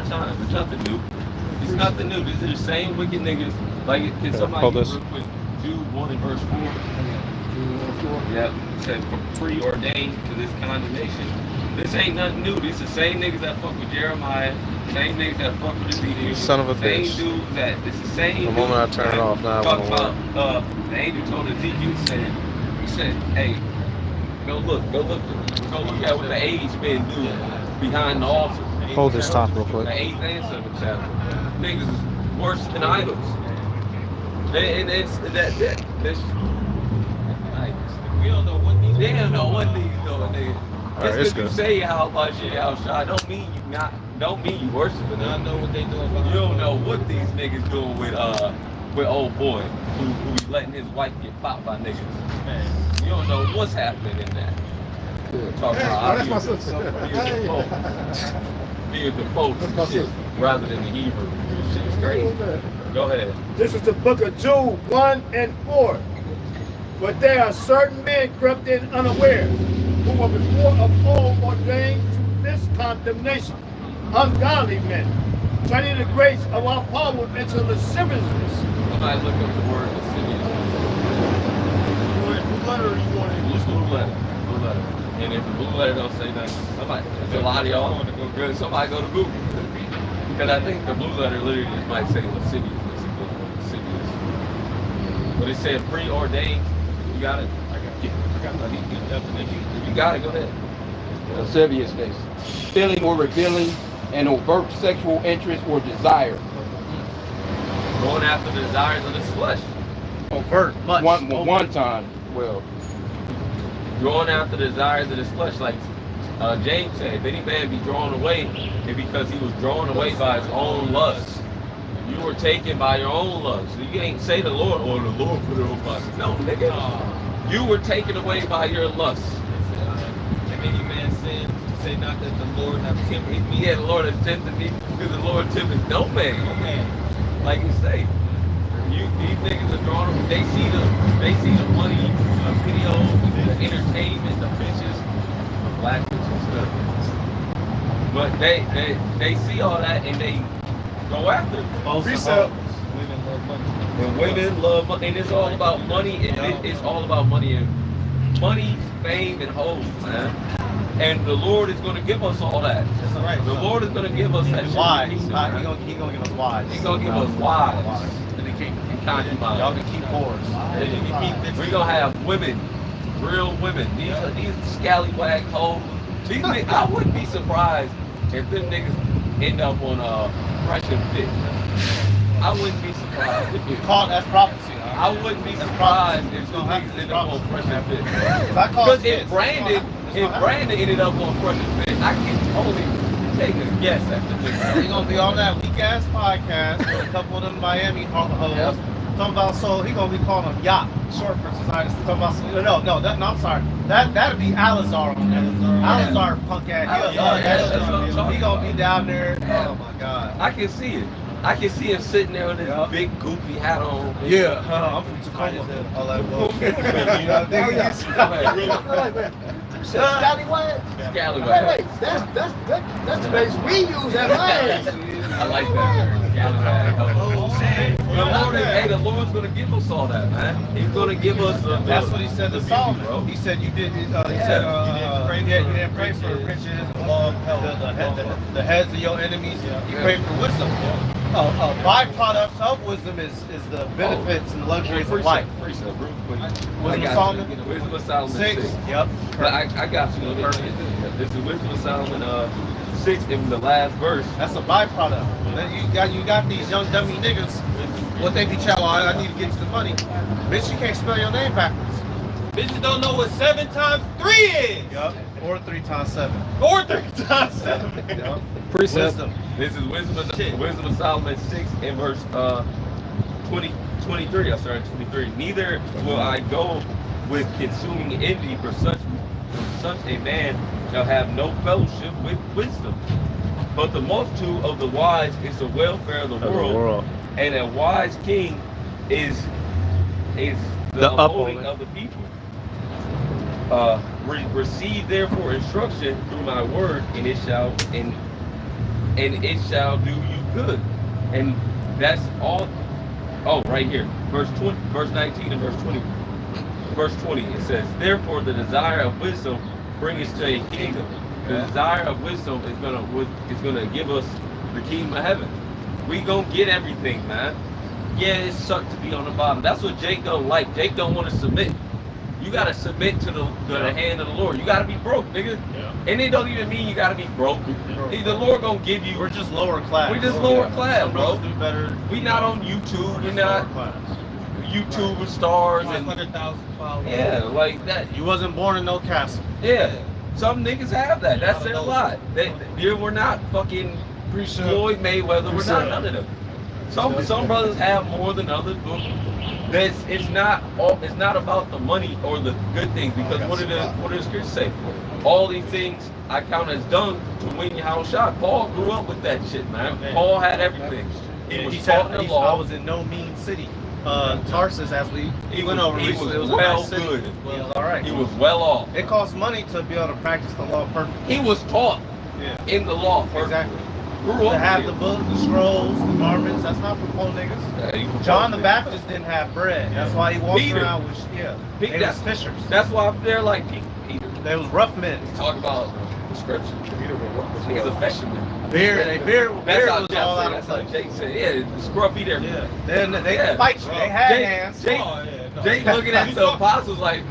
times. It's nothing new. It's nothing new. These are the same wicked niggas. Like, can somebody get real quick? Jude 1 and verse 4. Yep. It said preordained to this condemnation. This ain't nothing new. These the same niggas that fuck with Jeremiah. Same niggas that fuck with Ezekiel. Son of a same bitch. Dudes that it's the same. The moment I turn it off, now talk about the angel told Ezekiel, he said, hey, go look at what the age men do behind the altar. Hold this top real quick. The 8th and 7th chapter. Niggas is worse than idols. And it's that's we don't know what these. They don't know what these doing, nigga. Just because you say how much you outside, don't mean you worshiping them. I know what they doing. You don't know what these niggas doing with old boy who be letting his wife get popped by niggas. Man, you don't know what's happening in that. Talk about that's my sister. Be the folks and shit rather than the Hebrew. Shit is crazy. Go ahead. This is the book of Jude 1 and 4. But there are certain men crept in unaware, who were before of old ordained to this condemnation. Ungodly men, turning the grace of our power into lasciviousness. Somebody look up the word lascivious. Blue letter or you want it? Just blue letter. Blue letter. And if the blue letter don't say nothing, somebody, if a lot of y'all, somebody go to Google. Because I think the blue letter literally just might say lascivious. But it said preordained. You got it? I got it. You got it, go ahead. Lasciviousness, feeling or revealing an overt sexual interest or desire. Going after the desires of this flesh. Overt, one time, well. Going after the desires of this flesh, like James said, if any man be drawn away, it's because he was drawn away by his own lust. You were taken by your own lust. So you ain't say the Lord, or the Lord put it on my. No, nigga. You were taken away by your lust. If any man sin, say not that the Lord have tempted me. Yeah, the Lord has tempted me, because the Lord tempted no man. Like you say, these niggas are drawn. They see the money, the videos, the entertainment, the bitches, the black bitches stuff. But they see all that and they go after it. Precept. Women love money. And women love money, and it's all about money, and it's all about money and fame, and hoes, man. And the Lord is going to give us all that. That's all right. The Lord is going to give us that. Why? He's gonna give us wives. He's going to give us wives. And they can't concubines. Y'all can keep whores. We're going to have women, real women. These scallywag hoes. These niggas, I wouldn't be surprised if them niggas end up on Fresh and Fit. I wouldn't be surprised. That's prophecy. I wouldn't be surprised if some niggas end up on Fresh and Fit. Because if Brandon ended up on Fresh and Fit, I can only take a guess at the nigga. He's gonna be on that weak ass podcast with a couple of them Miami hoes. Yep. Talking about, so he gonna be calling them yacht, short for society. Talking about, no, I'm sorry. That'd be Alizar on there. Alizar punk ass. He gonna be down there. Oh my god. I can see it. I can see him sitting there with his big goofy hat on. Yeah, I'm from Tacoma. All that bullshit. Scallywag? Scallywag. Wait, that's the base we use at mine. I like that. Scallywag. The Lord's gonna give us all that, man. He's gonna give us. That's what he said to Solomon, bro. He said you did. You didn't pray for riches, the heads of your enemies. You prayed for wisdom. A byproduct of wisdom is the benefits and luxuries of life. Wisdom of Solomon? Wisdom of Solomon 6. Yep. But I got you. This is Wisdom of Solomon 6 in the last verse. That's a byproduct. Then you got these young dummy niggas. What they be telling, I need to get to the money. Bitch, you can't spell your name backwards. Bitches don't know what 7 times 3 is. Yup. Or 3 times 7. Or 3 times 7. Yup. Wisdom. This is Wisdom of Solomon 6 in verse 23. I started 23. Neither will I go with consuming envy, for such a man shall have no fellowship with wisdom. But the multitude of the wise is the welfare of the world. And a wise king is the upholding of the people. Receive therefore instruction through my word, and it shall and it shall do you good. And that's all. Oh, right here, verse 20, verse 19 and verse 20. Verse 20, it says, therefore the desire of wisdom brings us to a kingdom. The desire of wisdom is gonna give us the kingdom of heaven. We gonna get everything, man. Yeah, it sucks to be on the bottom. That's what Jake don't like. Jake don't want to submit. You gotta submit to the hand of the Lord. You gotta be broke, nigga. Yeah. And it don't even mean you gotta be broke. The Lord gonna give you. We're just lower class. We're just lower class, bro. Do better. We not on YouTube. We're not YouTube stars and 500,000 followers. Yeah, like that. You wasn't born in no castle. Yeah, some niggas have that. That's their lot. We're not fucking Floyd Mayweather. We're not none of them. Some brothers have more than others, but it's not about the money or the good things, because what did the scripture say? All these things I count as done to win your house shot. Paul grew up with that shit, man. Paul had everything. He taught the law. I was in no mean city. Tarsus, as we went over, he was it was well a nice good. He was all right. He was well off. It costs money to be able to practice the law perfectly. He was taught in the law perfectly. Exactly. Grew up to have here. the book, the scrolls, the garments. That's not for poor niggas. Yeah, John the Baptist didn't have bread. That's why he walked around with they was fishers. That's why they're like Peter. They was rough men. Talk about the scripture. He was a fisherman. Beard was all out of place. Like Jake said, yeah, the scruffy there. Yeah. Then they fight you. They had hands. Jake looking at the apostles like,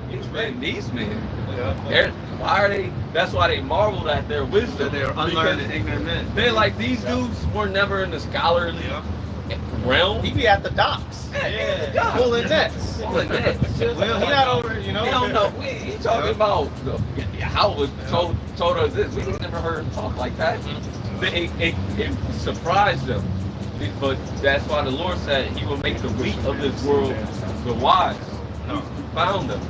these men. Why are they? That's why they marveled at their wisdom. They were unlearned and ignorant men. They're like, these dudes were never in the scholarly realm. He be at the docks. Pulling nets. Pulling nets. Well, he not over, He don't know. He talking about how it was told us this. We never heard him talk like that. It surprised them. But that's why the Lord said He will make the weak of this world the wise. He found them.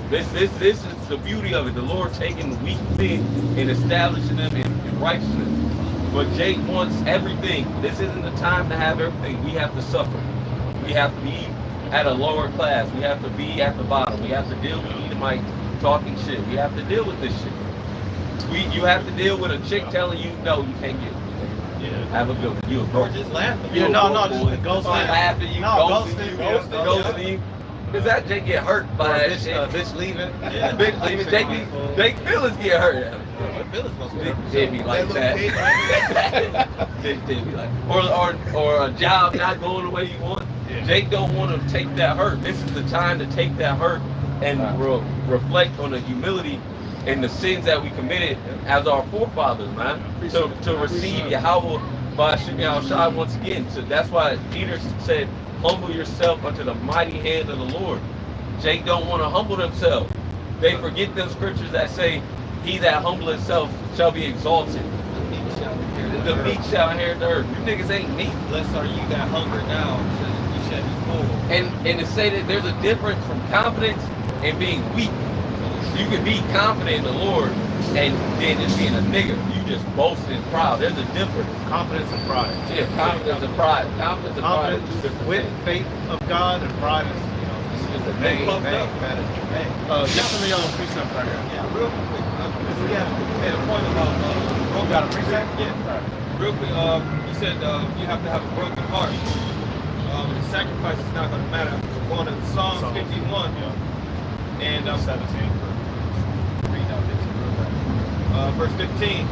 This is the beauty of it. The Lord taking weak things and establishing them in righteousness. But Jake wants everything. This isn't the time to have everything. We have to suffer. We have to be at a lower class. We have to be at the bottom. We have to deal with Edomite talking shit. We have to deal with this shit. You have to deal with a chick telling you, no, you can't get it. Have a good one. You a broke. Or just laughing. You just ghosting. Laughing you, ghosting you. Because that Jake get hurt by that shit. Bitch leaving. Bitch leaving. Jake feelings get hurt. They be like that. They be like, or a job not going the way you want. Jake don't want to take that hurt. This is the time to take that hurt and reflect on the humility and the sins that we committed as our forefathers, man. To receive Yahweh by Shem Shai once again. So that's why Peter said, humble yourself unto the mighty hand of the Lord. Jake don't want to humble themselves. They forget them scriptures that say, he that humble himself shall be exalted. The meek shall inherit the earth. You niggas ain't meek. Blessed are you that hunger now, you shall be full. And to say that there's a difference from confidence and being weak. You can be confident in the Lord and then just being a nigga. You just boasting and proud. There's a difference. Confidence and pride. Yeah, confidence and pride. Confidence and pride. With faith of God and pride is, just a name. Just some of y'all precepts right here. Yeah, real quick. We had a point about broke. Got a precept? Yeah. Real quick. You said you have to have a broken heart. The sacrifice is not going to matter. We're going to Psalm 51 and 17. Verse 15.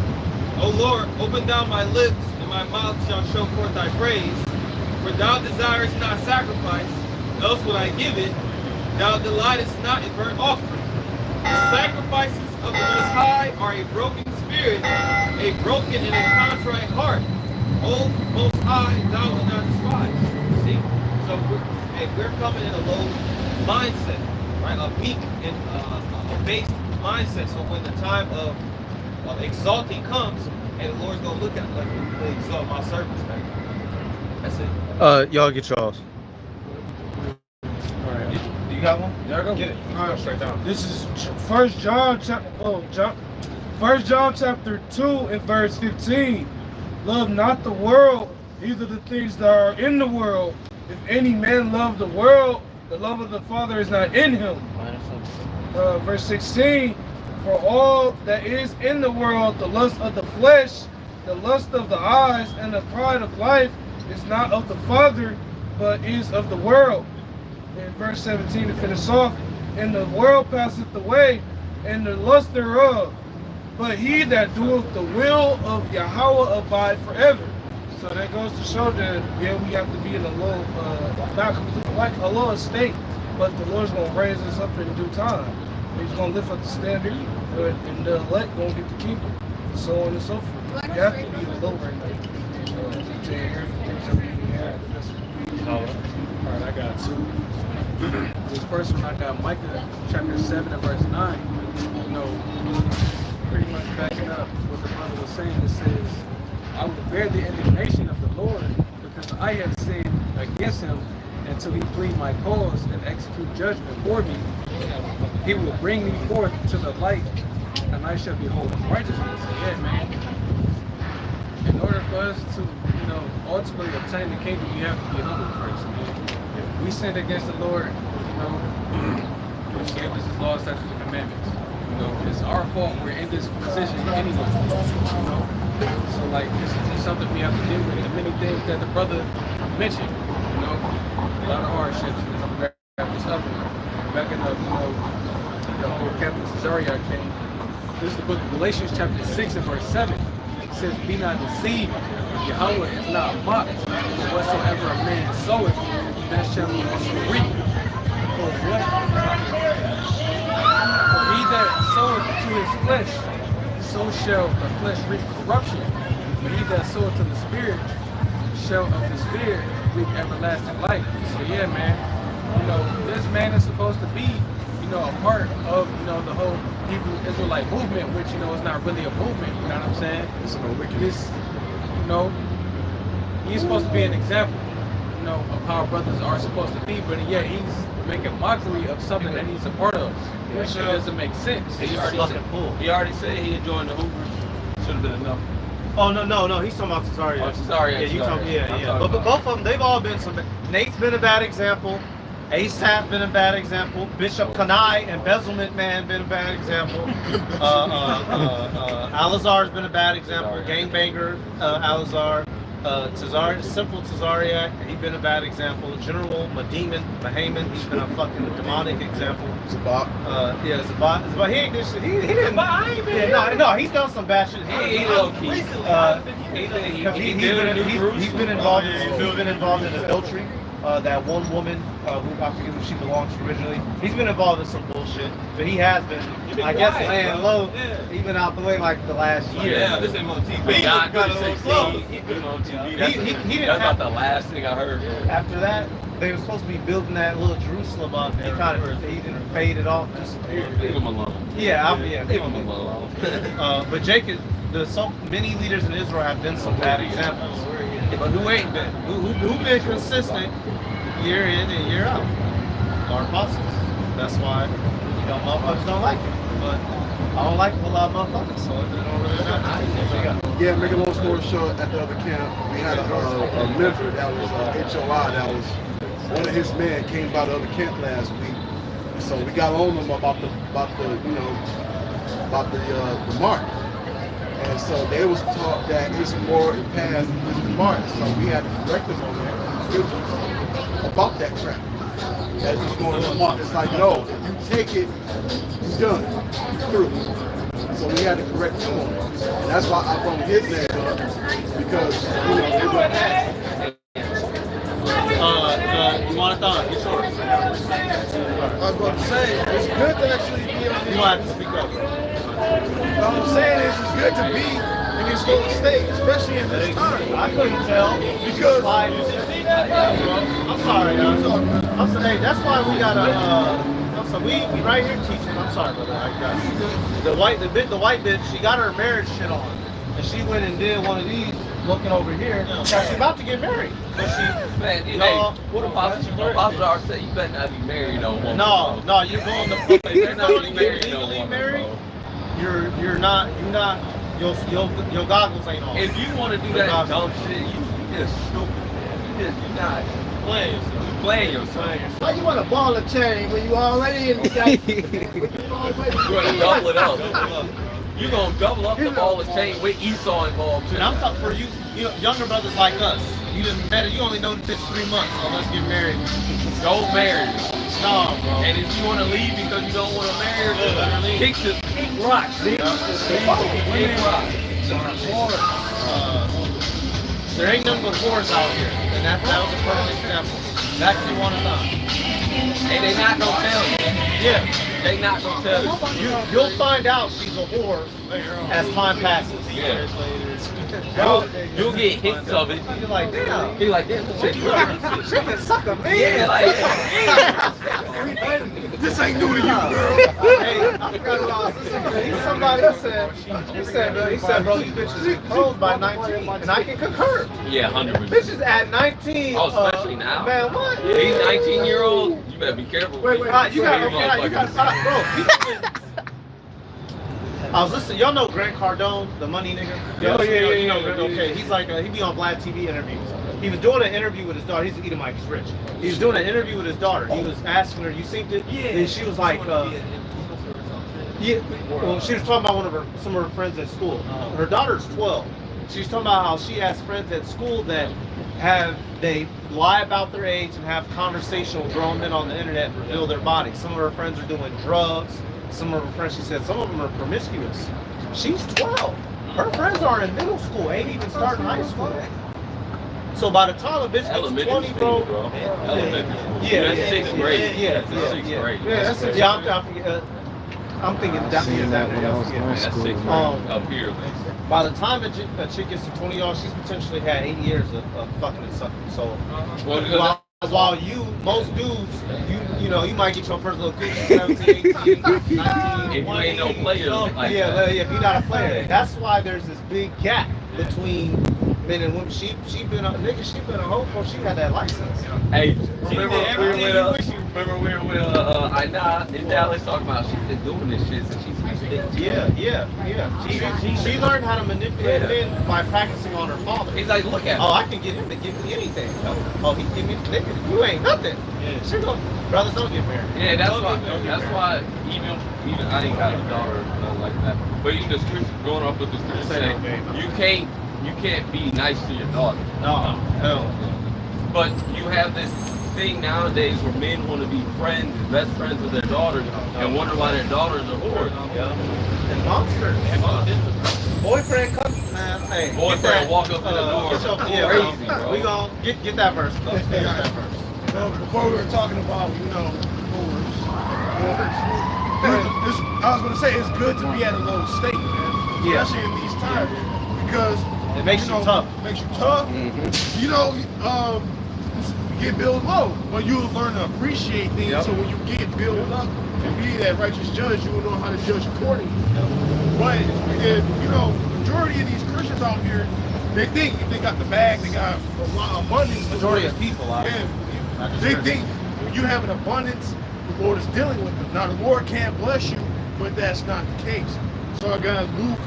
O Lord, open thou my lips, and my mouth shall show forth thy praise. For thou desirest not sacrifice, else would I give it. Thou delightest not in burnt offering. The sacrifices of the Most High are a broken spirit, a broken and a contrite heart. O Most High, thou wilt not despise. See? So we're coming in a low mindset, right? A weak and a base mindset. So when the time of exalting comes, and the Lord's gonna look at it like, they exalt my servants, man. That's it. Y'all get y'all's. All right. You got one? Yeah, I got Get it. All right. Straight down. This is 1 John chapter 2 and verse 15. Love not the world, neither the things that are in the world. If any man love the world, the love of the Father is not in him. Verse 16. For all that is in the world, the lust of the flesh, the lust of the eyes and the pride of life is not of the Father, but is of the world. In verse 17 to finish off, and the world passeth away, and the lust thereof. But he that doeth the will of Yahweh abide forever. So that goes to show that, yeah, we have to be in a low, not completely, like a low state, but the Lord's going to raise us up in due time. He's going to lift up the standard, and the elect going to get the kingdom, so on and so forth. You have to be in the low right now. To inherit the things that we inherit. All right, I got two. This first one I got Micah chapter 7 and verse 9. You know, pretty much backing up what the brother was saying. It says, I will bear the indignation of the Lord because I have sinned against him until he plead my cause and execute judgment for me. He will bring me forth to the light and I shall behold his righteousness. Yeah, man. In order for us to, you know, ultimately obtain the kingdom, you have to be humble first. Man. We sinned against the Lord, you know, he gave us his laws, statutes, and commandments. You know, it's our fault we're in this position anyway. You know? So like this is just something we have to deal with. The many things that the brother mentioned, you know, a lot of hardships. And I'm gonna wrap this up. Backing up, you know, the whole Captain Cesaria came. This is the book of Galatians chapter 6 and verse 7. It says, be not deceived, Yahweh is not mocked, for whatsoever a man soweth, that shall he also reap. For what? For he that soweth to his flesh, so shall the flesh reap corruption. But he that soweth to the Spirit, shall of the Spirit reap everlasting life. So yeah, man, you know, this man is supposed to be, you know, a part of, you know, the whole Hebrew Israelite movement, which, you know, is not really a movement, you know what I'm saying? It's no wickedness. You know, he's supposed to be an example, you know, of how brothers are supposed to be, but yet he's making mockery of something that he's a part of, which doesn't make sense. He already said he had joined the Hoovers. Should have been enough. Oh no, he's talking about Cesaria. Oh, Cesaria. Yeah, you talking? Yeah. But both of them, they've all been some. Nate's been a bad example. Asaph been a bad example. Bishop Kanai, embezzlement man, been a bad example. Alazar's been a bad example. Gangbanger, Alazar. Simple Tazariak, he's been a bad example. General Mahaman, he's been a fucking demonic example. Zabak. Zabak. He ain't this shit. He didn't. No, he's done some bad shit. He low key. He's been involved in adultery. That one woman, who I forget who she belongs to originally, he's been involved in some bullshit, but he has been, I guess, laying low. Yeah. He's been out the way like the last year. Yeah, this ain't on TV. He got a little slow. He been on TV. That's about the last thing I heard. After that, they were supposed to be building that little Jerusalem up. He kind of faded off, disappeared. Leave him alone. Yeah, leave him alone. But Jacob, so many leaders in Israel have been some bad examples. But who ain't been? Who been consistent year in and year out? Our apostles. That's why, you know, motherfuckers don't like it. But I don't like a lot of motherfuckers, so it don't really matter. Yeah, make a long story short, at the other camp, we had a member that was HOI, that was one of his men came by the other camp last week. So we got on him about the mark. And so they was taught that it's more past the mark. So we had to correct them on that about that crap. That is going to mark. It's like, no, if you take it, you're done. You're through. So we had to correct them on it. And that's why I brought his name up, because, you know, they were you want a thought? You sure? I was about to say, it's good to actually be on You want to speak up. What I'm saying is, it's good to be in this whole state, especially in this time. I couldn't tell. Because I'm sorry, I'm sorry. Hey, that's why we gotta. I'm sorry. We right here teaching. I'm sorry, brother. I got you. The white bitch. She got her marriage shit on, and she went and did one of these. Looking over here, now she's about to get married. But man, what Apostle R said, you better not be married no more. No, you're going to you're not legally married. You're not your goggles ain't on. If you want to do that dumb shit, you just stupid. You're not playing. You playing yourself. Why you want a ball of chain when you already in the game? You want to double it up. You gonna double up the ball and chain with Esau involved too. And I'm talking for you, younger brothers like us. You didn't matter. You only know the bitch 3 months. So let's get married. Don't marry. No, bro. And if you want to leave because you don't want to marry her, kick rocks. Kick rocks. There ain't nothing but whores out here, and that was a perfect example. Back to one of them. And they not gonna tell you. Yeah, They not gonna tell you. you'll find out she's a whore as time passes. Yeah. You'll get hits of it. You're like, damn. Be like, damn, this shit good. She can suck a man. Yeah, like, This ain't new to you, girl. Hey, I forgot what I was listening to. Somebody said, bro, you bitches proposed by 19, and I can concur. yeah, 100%. Bitches at 19. Oh, especially now. Man, what? These 19-year-olds, you better be careful. Wait, you got stop, bro. I was listening. Y'all know Grant Cardone, the money nigga. You know, okay, he's like he be on Vlad TV interviews. He was doing an interview with his daughter. He's eating Mike. He's rich. He was doing an interview with his daughter. He was asking her, "You synced it?" Yeah. And she was like, "Yeah." Well, she was talking about some of her friends at school. Her daughter's 12. She was talking about how she has friends at school that they lie about their age and have conversation with grown men on the internet and reveal their bodies. Some of her friends are doing drugs. Some of her friends, she said, some of them are promiscuous. She's 12. Her friends are in middle school, ain't even starting high school. So by the time a bitch gets 20, bro. Yeah, that's 6th grade. Yeah, That's 6th grade. I'm thinking Seen that when I was in That's school. 6th man. grade up here. by the time a chick gets to 20, y'all, she's potentially had 80 years of fucking and sucking. So while most dudes, you know, you might get your first little cookie 17, 18, 19, if you ain't no player like yeah, that. if you're not a player. That's why there's this big gap between men and women. She been a hoe before she had that license. Hey, remember we were with Aina in Dallas talking about she's been doing this shit since she's 15. Yeah. She learned how to manipulate men by practicing on her father. He's like, look at Oh, I can get him to give me anything. Oh, he give me nigga. You ain't nothing. Yeah. She go, brothers don't get married. Yeah, that's why even I ain't got a daughter or nothing like that. But even the scripture, growing up with the scripture saying you can't be nice to your daughter. No, hell. But you have this thing nowadays where men want to be friends, best friends with their daughters, and wonder why their daughters are whores. And monsters. Boyfriend comes, man. Hey, Boyfriend walk up to the door. Crazy, bro. We gon' get that verse. Get that verse. Before we were talking about, I was gonna say it's good to be at a low state, man. Especially in these times, because it makes you tough. Makes you tough. Mm-hmm. You get built low, but you'll learn to appreciate things. Yep. So when you get built up and be that righteous judge, you will know how to judge accordingly. But if majority of these Christians out here, they think if they got the bag, they got a lot of abundance. Majority of people out here. They think when you have an abundance, the Lord is dealing with them. Now the Lord can bless you, but that's not the case. So I got Luke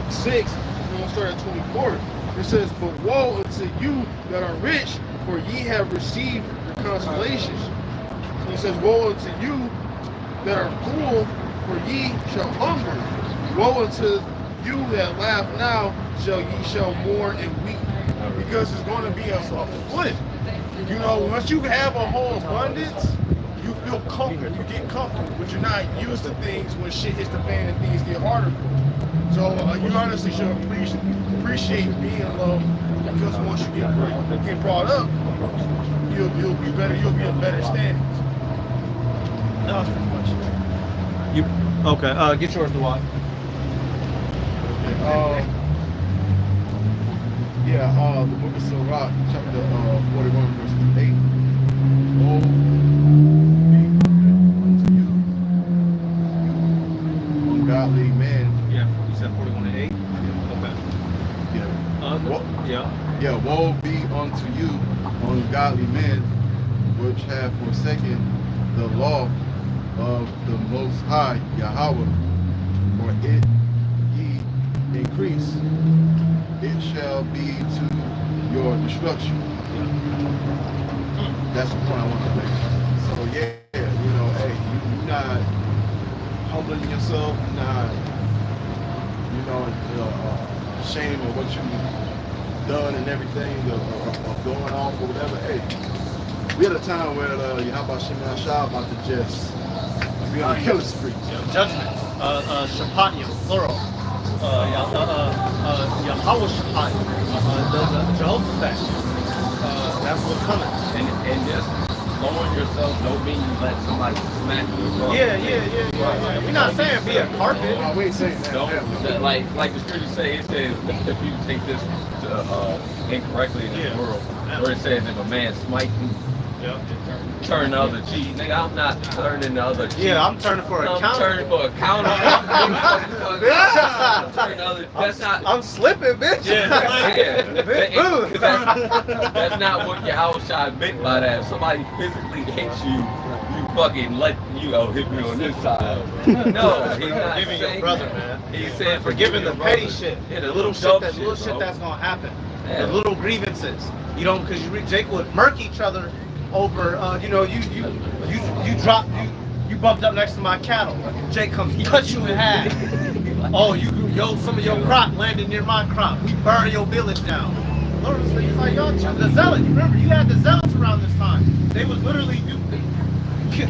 6, we're gonna start at 24. It says, "But woe unto you that are rich, for ye have received your consolations." So he says, "Woe unto you that are poor, for ye shall hunger. Woe unto you that laugh now, ye shall mourn and weep." Because it's going to be a flip. Once you have a whole abundance, you feel comfortable, you get comfortable, but you're not used to things when shit hits the fan and things get harder for you. So you honestly should appreciate being low, because once you get brought up, you'll be better. You'll be in better standings. That was pretty much it. Okay? Get yours to what? The book of Sirach, chapter 41, verse 8. Woe be unto you, ungodly man. Yeah, you said 41 and 8? Okay. Woe be unto you, ungodly men, which have forsaken the law of the Most High Yahweh, for it ye increase, it shall be to your destruction. That's the point I want to make. So hey, humbling yourself, not, ashamed of what you've done and everything, of going off or whatever. Hey, we had a time where Yahweh Shemel Shah about to just be on a killing spree. Judgment. Shapatio, plural. Yahweh Shapatio. Jehoshaphat. That's what's coming. And just lowering yourself don't mean you let somebody smack you across. Yeah. We're not saying be a carpet. No, we ain't saying that. Don't, like the scripture say, it says if you take this incorrectly in the world, where it says if a man smite you, turn the other cheek. Nigga, I'm not turning the other cheek. Yeah, I'm turning for a counter. I'm turning for a counter. I'm turning the other. That's not. I'm slipping, bitch. That's not what your house shot meant by that. If somebody physically hits you, you fucking let hit me on this side. No, he's not Forgiving saying your brother, that. man. He's saying forgiving the petty shit. Yeah, the little shit that's gonna happen. Yeah. The little grievances. You don't, because Jake would murk each other over. You bumped up next to my cattle. Jake comes, he cuts you in half. Oh, some of your crop landed near my crop. We burn your village down. Lord, he's like, y'all, the zealots. Remember, you had the zealots around this time. They would literally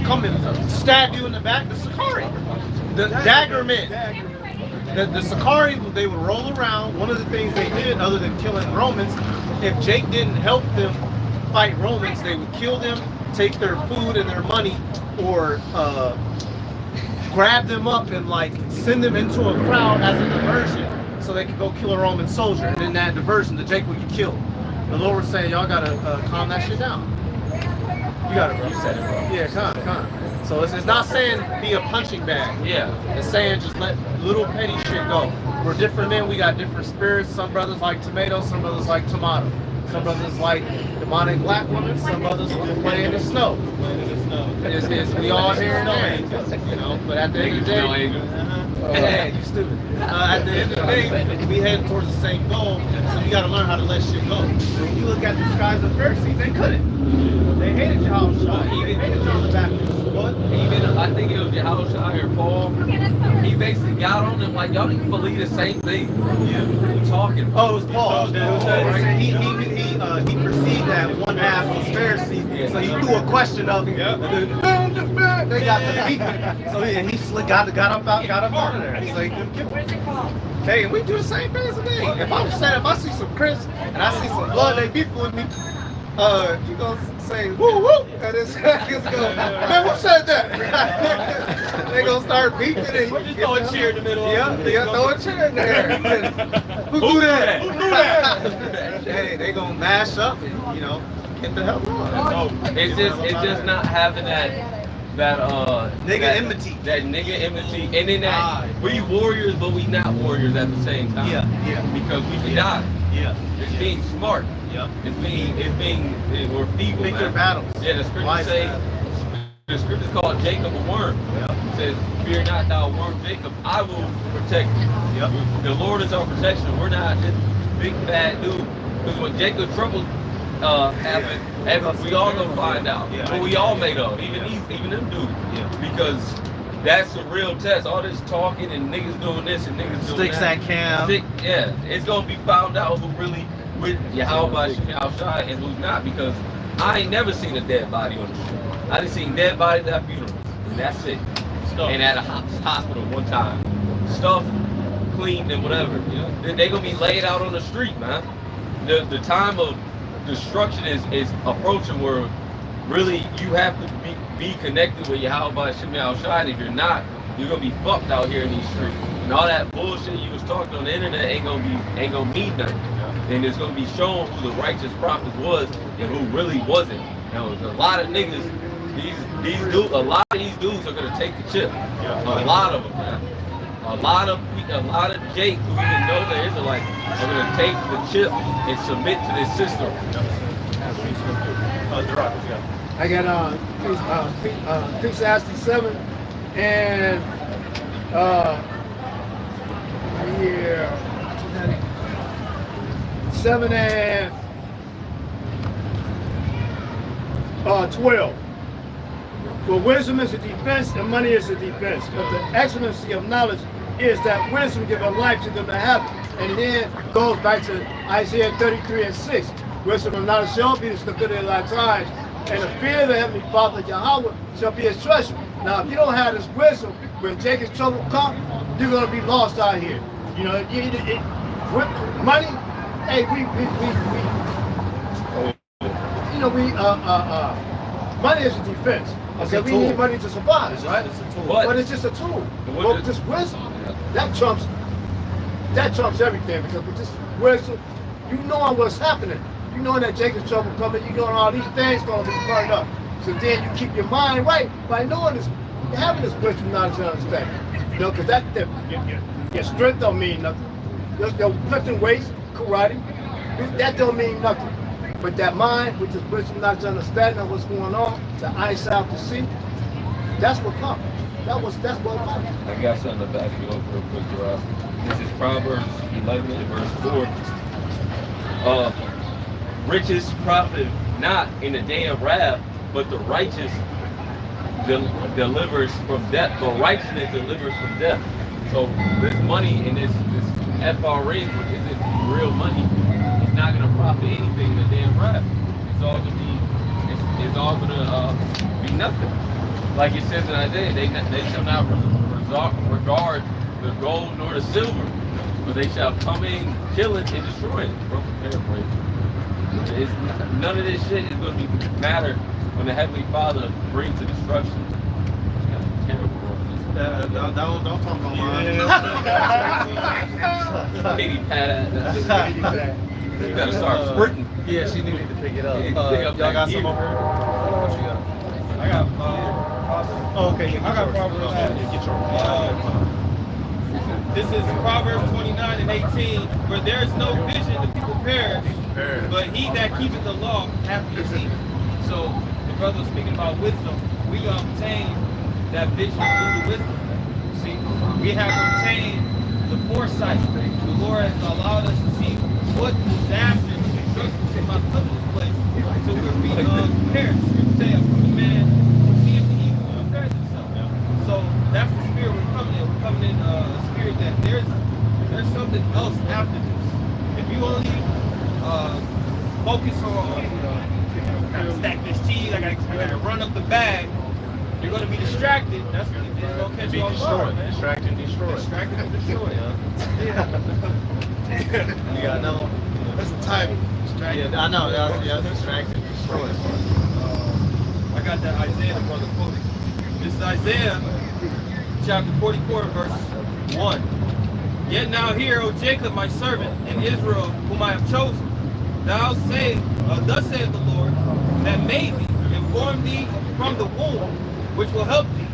come and stab you in the back. The Sakari, the dagger men. The Sakari, they would roll around. One of the things they did, other than killing Romans, if Jake didn't help them fight Romans, they would kill them, take their food and their money, or grab them up and send them into a crowd as a diversion, so they could go kill a Roman soldier. And in that diversion, the Jake would get killed. The Lord was saying, y'all gotta calm that shit down. You got it, bro. You said it, bro. Yeah, calm. So it's not saying be a punching bag. Yeah. It's saying just let little petty shit go. We're different men. We got different spirits. Some brothers like tomatoes. Some brothers like tomato. Some brothers like demonic black women. Some brothers play in the snow. We all here and there, But at the end of the day, you stupid. At the end of the day, we head towards the same goal. So you got to learn how to let shit go. When you look at the scribes and Pharisees, they couldn't. They hated Yahushua. They hated John the Baptist. What? Even I think it was Yahushua or Paul. He basically got on them like, y'all didn't believe the same thing. Yeah. What are you talking about? Oh, it was Paul. He perceived that one half was Pharisee, so he threw a question of him. They got the beef. So he got up out of there. So he couldn't kill him. Hey, we do the same thing today. If I see some Crips and I see some blood, they beefing with me. You gonna say woo woo, and it's go, man, who said that? They gonna start beefing and just throw a chair in the middle. Yeah, throw a chair in there. Who do that? Who do that? Hey, they gonna mash up and get the hell on. It's just not having that nigga enmity. That nigga enmity, and then that we warriors, but we not warriors at the same time. Yeah. Because we can die. Yeah. It's being smart. Yep. We're feeble. Pick your battles. Yeah, the scriptures called Jacob a worm. Yep. It says, fear not thou worm Jacob, I will protect you. Yep. The Lord is our protection. We're not this big bad dude. Because when Jacob troubles happen, we all gonna find out. Yeah. But we all made up, even them dudes. Yeah. Because that's the real test. All this talking and niggas doing this and niggas doing Sticks that. at camp. Yeah, it's gonna be found out who really with Yahweh outside and who's not, because I ain't never seen a dead body on the street. I done seen dead bodies at funerals, and that's it. And at a hospital one time. Stuff cleaned and whatever. They gonna be laid out on the street, man. The time of destruction is approaching where really you have to be connected with Yahweh Shem Shai. If you're not, you're gonna be fucked out here in these streets. And all that bullshit you was talking on the internet ain't gonna mean nothing. And it's gonna be shown who the righteous prophet was and who really wasn't. Now, a lot of niggas, a lot of these dudes are gonna take the chip. A lot of them, man. A lot of Jake who even know they're Israelites are gonna take the chip and submit to this system. I got Ecclesiastes 7 and here 7 and 12. For wisdom is a defense and money is a defense. But the excellency of knowledge is that wisdom gives a life to them that have it. And then goes back to Isaiah 33:6. Wisdom and knowledge shall be the stability of thy times. And the fear of the Heavenly Father Yahweh shall be his treasure. Now, if you don't have this wisdom, when Jacob's trouble comes, you're going to be lost out here. You know, with money, hey, money is a defense. Okay, we need money to survive, right? But it's just a tool. But with this wisdom, that trumps everything, because with this wisdom, you know what's happening. You know that Jacob's trouble coming, you know all these things gonna be burned up. So then you keep your mind right by knowing this, having this wisdom, knowledge, and understanding. You know, because your strength don't mean nothing. Your lifting weights, karate, that don't mean nothing. But that mind, which is wisdom, knowledge, understanding of what's going on, the eyesight to see, that's what comes. That's what comes. I got something to back you up real quick, Rob. This is Proverbs 11 and verse 4. Riches profit not in the day of wrath, but the righteous delivers from death. The righteousness delivers from death. So this money and this FRA isn't real money. It's not gonna profit anything in the day of wrath. It's all gonna be nothing. Like it says in Isaiah, they shall not regard the gold nor the silver, but they shall come in, kill it, and destroy it. Paraphrase. None of this shit is going to matter when the Heavenly Father brings the destruction. Don't talk about mine. Katie Pat. You gotta start sprinting. Yeah, she needed to pick it up. Y'all got some over here? What you got? I got Proverbs. Oh, okay. I got Proverbs. Get your This is Proverbs 29 and 18, where there is no vision, the people perish, but he that keepeth the law, happy is he. So the brother was speaking about wisdom. We obtain that vision through the wisdom. See, we have obtained the foresight. The Lord has allowed us to see what disaster and destruction might come to this place. So we're being prepared. Scripture say, a man see if the evil and prepare themselves. So that's the spirit we're coming in. We're coming in a spirit that there's something else after this. If you only focus on gotta stack this cheese, I gotta run up the bag, you're gonna be distracted. That's what it's gonna catch you off guard, man. Distract and destroy. Distracted and destroy. You got another one? That's the title. Yeah, I know. Yeah, distract and destroy. I got that Isaiah the brother quoted. This is Isaiah chapter 44, verse 1. Yet now hear, O Jacob, my servant, and Israel, whom I have chosen. Thus saith the Lord, that made thee, and formed thee from the womb, which will help thee.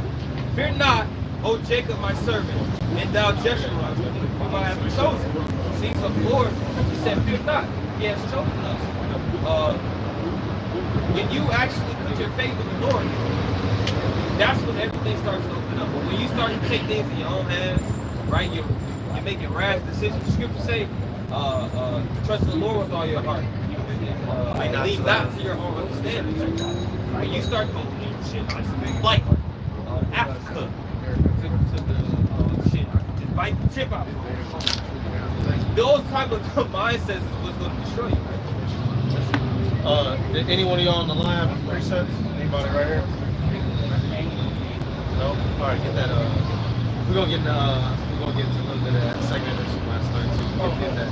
Fear not, O Jacob, my servant, and thou Jeshurun, whom I have chosen. See, so the Lord, he said, fear not, he has chosen us. When you actually put your faith in the Lord, that's when everything starts to open up. But when you start to take things in your own hands, right, you're making rash decisions. The scripture say, trust in the Lord with all your heart. And lean not to your own understanding. When you start to like Africa to the shit, just bite the chip out. Those type of mindsets is what's going to destroy you. Did any one of y'all on the line have presets? Anybody right here? No? Alright, get that we're gonna get into a little bit of that segment or some last night too. We'll get that.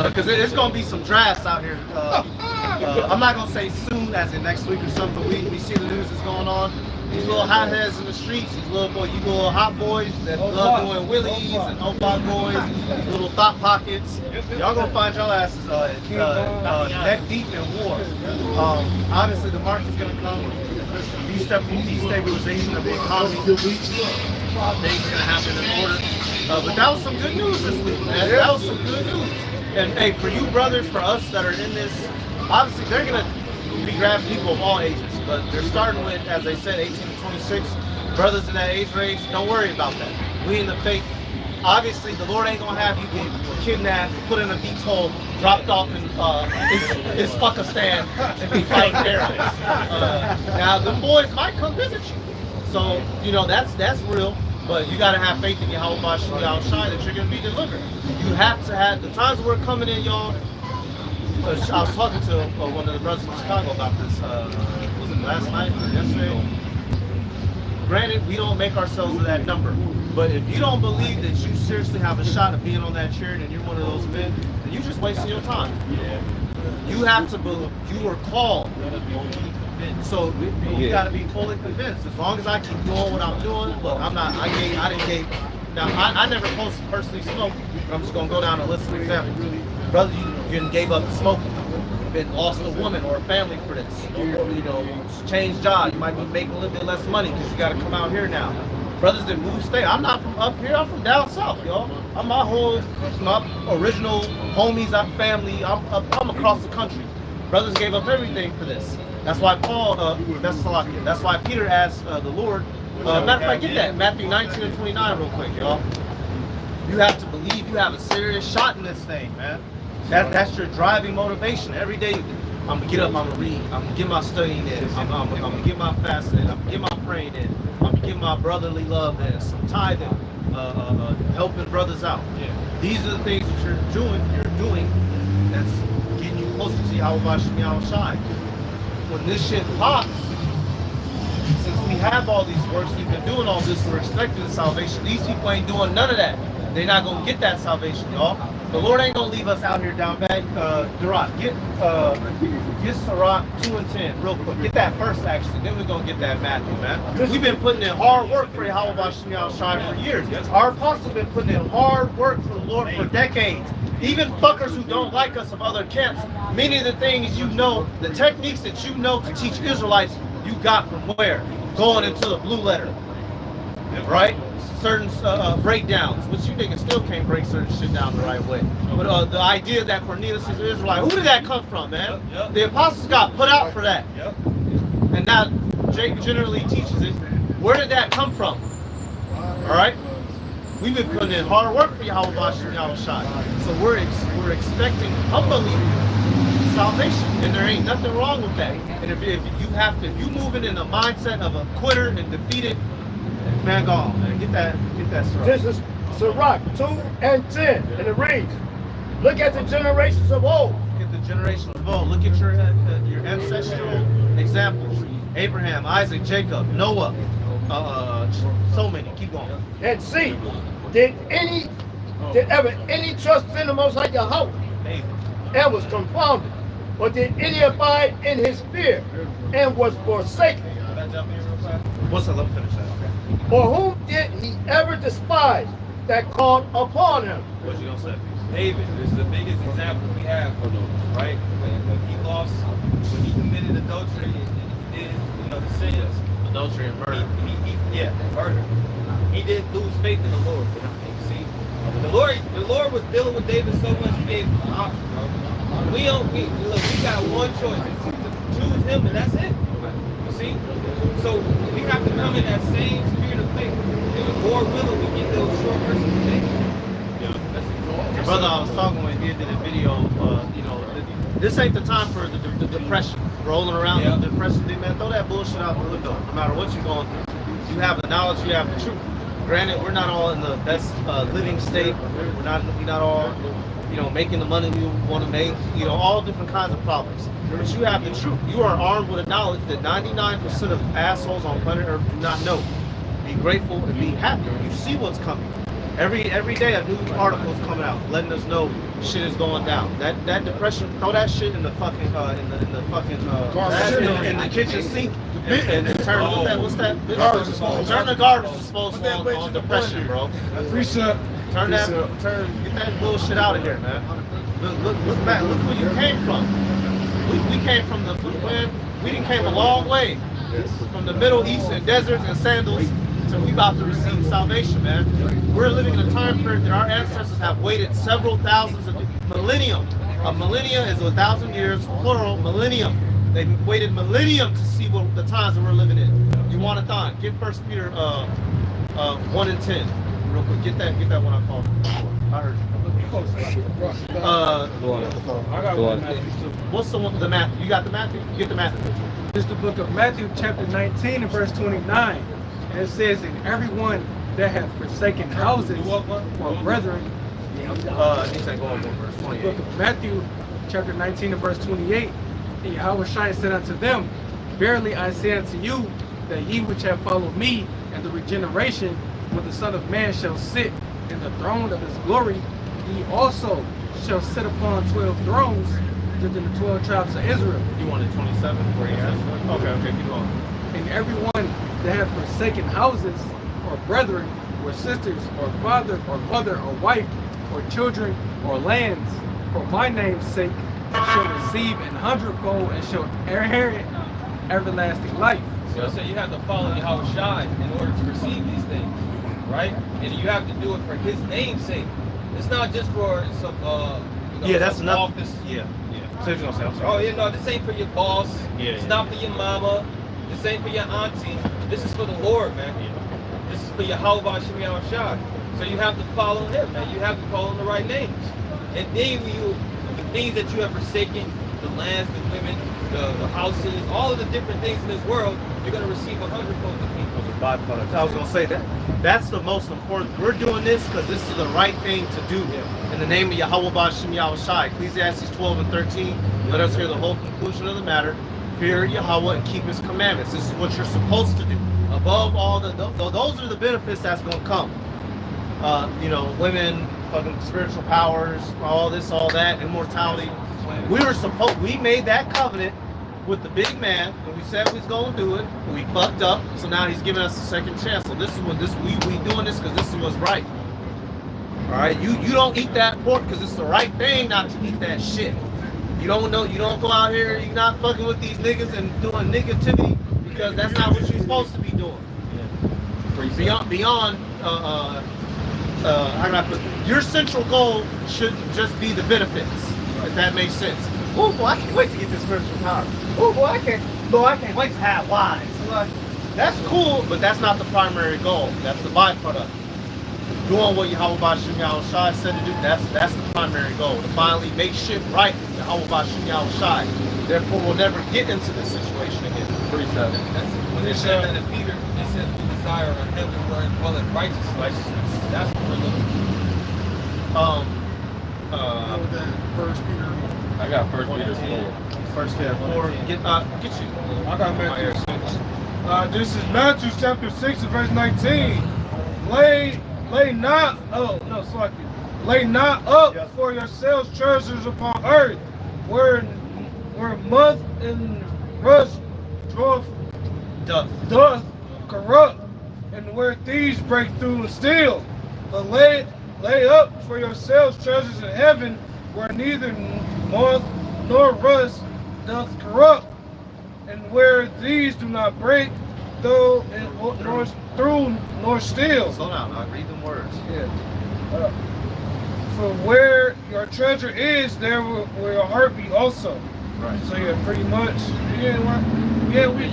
Because there's gonna be some drafts out here. I'm not gonna say soon as in next week or something, but we see the news that's going on. These little hotheads in the streets, these little hot boys that love doing willies and Opal boys, these little thought pockets. Y'all gonna find y'all asses neck deep in war. Obviously the market's gonna come. Destabilization of the economy. Things gonna happen in order. But that was some good news this week, man. That was some good news. And hey, for you brothers, for us that are in this, obviously they're gonna be grabbing people of all ages, but they're starting with, as they said, 18 to 26. Brothers in that age range, don't worry about that. We in the faith, obviously the Lord ain't gonna have you get kidnapped, put in a VTOL, dropped off in his fuckistan and be fighting terrorists. Now the boys might come visit you, so you know that's real. But you gotta have faith in Yahweh Shai that you're gonna be delivered. You have to have the times we're coming in, y'all. I was talking to one of the brothers in Chicago about this. Was it last night or yesterday? Granted, we don't make ourselves that number, but if you don't believe that you seriously have a shot of being on that chariot and you're one of those men, then you're just wasting your time. You have to believe you were called. So you got to be fully convinced. As long as I keep doing what I'm doing, look, I'm not. I didn't gave. Now I never personally smoked. But I'm just gonna go down and list some examples. Brother, you gave up smoking. Been lost a woman or a family for this. You know, change job. You might be making a little bit less money because you got to come out here now. Brothers that move state. I'm not from up here. I'm from down south, y'all. I'm my original homies. I'm family. I'm across the country. Brothers gave up everything for this. That's why Paul. That's why Peter asked the Lord. Matter of fact, get that Matthew 19 and 29 real quick, y'all. You have to believe you have a serious shot in this thing, man. That's your driving motivation. Every day, I'm gonna get up, I'm gonna read, I'm gonna get my studying in, I'm gonna get my fasting in, I'm gonna get my praying in, I'm gonna get my brotherly love in, some tithing, helping brothers out. These are the things that you're doing that's getting you closer to Yahweh Shai. When this shit pops, since we have all these works, we've been doing all this, we're expecting the salvation. These people ain't doing none of that. They're not gonna get that salvation, y'all. The Lord ain't gonna leave us out here down bad. Durat, get Sirach 2 and 10 real quick. Get that first actually, then we're gonna get that Matthew, man. We've been putting in hard work for Yahweh Shai for years. Our apostles have been putting in hard work for the Lord for decades. Even fuckers who don't like us of other camps, many of the things you know, the techniques that you know to teach Israelites, you got from where? Going into the blue letter, right? Certain breakdowns, which you niggas still can't break certain shit down the right way. But the idea that Cornelius is an Israelite, who did that come from, man? The apostles got put out for that. And now Jake generally teaches it. Where did that come from? All right? We've been putting in hard work for Yahweh Shai. So we're expecting unbelievable salvation, and there ain't nothing wrong with that. And if you moving in the mindset of a quitter and defeated, man, go on, man. Get that Sirach. This is Sirach 2 and 10, and it reads, look at the generations of old. Look at the generations of old. Look at your ancestral examples. Abraham, Isaac, Jacob, Noah, so many. Keep going. And see, did ever any trust in the Most High Yahweh and was confounded? Or did any abide in his fear and was forsaken? What's up? Let me finish that. Or whom did he ever despise that called upon him? What you gonna say? David is the biggest example we have, right? When he lost, when he committed adultery and he did, the sins. Adultery and murder. Murder. He didn't lose faith in the Lord. See, the Lord was dealing with David so much he gave him an option, bro. We got one choice. It's to choose him, and that's it. You see? So we have to come in that same spirit of faith. It was more willing we get those short verses today. Your brother I was talking with, he did a video, this ain't the time for the depression. Rolling around in the depression, man, throw that bullshit out the window. No matter what you're going through. You have the knowledge, you have the truth. Granted, we're not all in the best living state. We're not all, making the money we want to make. All different kinds of problems. But you have the truth. You are armed with a knowledge that 99% of assholes on planet Earth do not know. Be grateful and be happy. You see what's coming. Every day a new article is coming out, letting us know shit is going down. That depression, throw that shit in the fucking in the kitchen sink and turn what's that? Turn the garbage disposal on depression, bro. Precept. Get that bullshit out of here, man. Look back. Look where you came from. We came from we didn't came a long way. From the Middle East and deserts and sandals. So we about to receive salvation, man. We're living in a time period that our ancestors have waited several thousands of millennium. A millennia is 1,000 years, plural, millennium. They've waited millennium to see what the times that we're living in. You want a thought? Get 1 Peter 1 and 10. real quick. Get that one I called. I heard you. I got one Matthew too. What's the one? The Matthew. You got the Matthew? Get the Matthew. It's the book of Matthew, chapter 19 and verse 29. And it says, "And everyone that hath forsaken houses or brethren," He said go on verse the 28. book of Matthew, chapter 19 and verse 28, and Yahweh Shai said unto them, "Verily I say unto you, that ye which have followed me in the regeneration, when the Son of Man shall sit in the throne of his glory, ye also shall sit upon 12 thrones, within the 12 tribes of Israel. You wanted 27 where he has? Okay, keep going. And everyone that hath forsaken houses, or brethren, or sisters, or father, or mother, or wife, or children, or lands, for my name's sake, shall receive an hundredfold and shall inherit everlasting life." So you have to follow Yahweh Shai in order to receive these things, right? And you have to do it for His name's sake. It's not just for some, That's some enough. office. Yeah. So you're gonna say, I'm Oh, sorry. this ain't for your boss. Yeah, It's yeah. not for your mama. This ain't for your auntie. This is for the Lord, man. This is for Yahweh Shai. So you have to follow Him, man. You have to call Him the right names. And then the things that you have forsaken, the lands, the women, the houses, all of the different things in this world, you're going to receive 100-fold the kingdom. Byproducts. I was gonna say that's the most important. We're doing this because this is the right thing to do. In the name of Yahweh B'Shem Yahweh Shai. Ecclesiastes 12 and 13. Let us hear the whole conclusion of the matter. Fear Yahweh and keep His commandments. This is what you're supposed to do. Above all, those are the benefits that's gonna come. Women, fucking spiritual powers, all this, all that, immortality. We made that covenant with the big man, and we said we was gonna do it, and we fucked up. So now he's giving us a second chance. So this is what we doing this because this is what's right. All right, you don't eat that pork because it's the right thing not to eat that shit. You don't go out here. You're not fucking with these niggas and doing negativity because that's not what you're supposed to be doing. Beyond how can I put it? Your central goal shouldn't just be the benefits, if that makes sense. Oh boy, I can't wait to get this spiritual power. Oh boy, I can't wait to have wives. That's cool, but that's not the primary goal. That's the byproduct. Doing what Yahweh B'Shem Yahweh Shai said to do, that's the primary goal. To finally make shit right with Yahweh B'Shem Yahweh Shai. Therefore, we'll never get into this situation again. 37. When it says that in Peter, it says we desire a heaven where it dwelleth righteousness. That's what we're looking for. First Peter. I got First Peter 4. First Peter 4. Get you. I got Matthew 6. This is Matthew chapter 6 and verse 19. Lay not up for yourselves treasures upon earth, where moth and rust doth corrupt, and where thieves break through and steal. But lay up for yourselves treasures in heaven, where neither moth nor rust doth corrupt, and where these do not break nor steal. Slow down, I'll read them words. For where your treasure is, there will your heart be also. Right. So pretty much,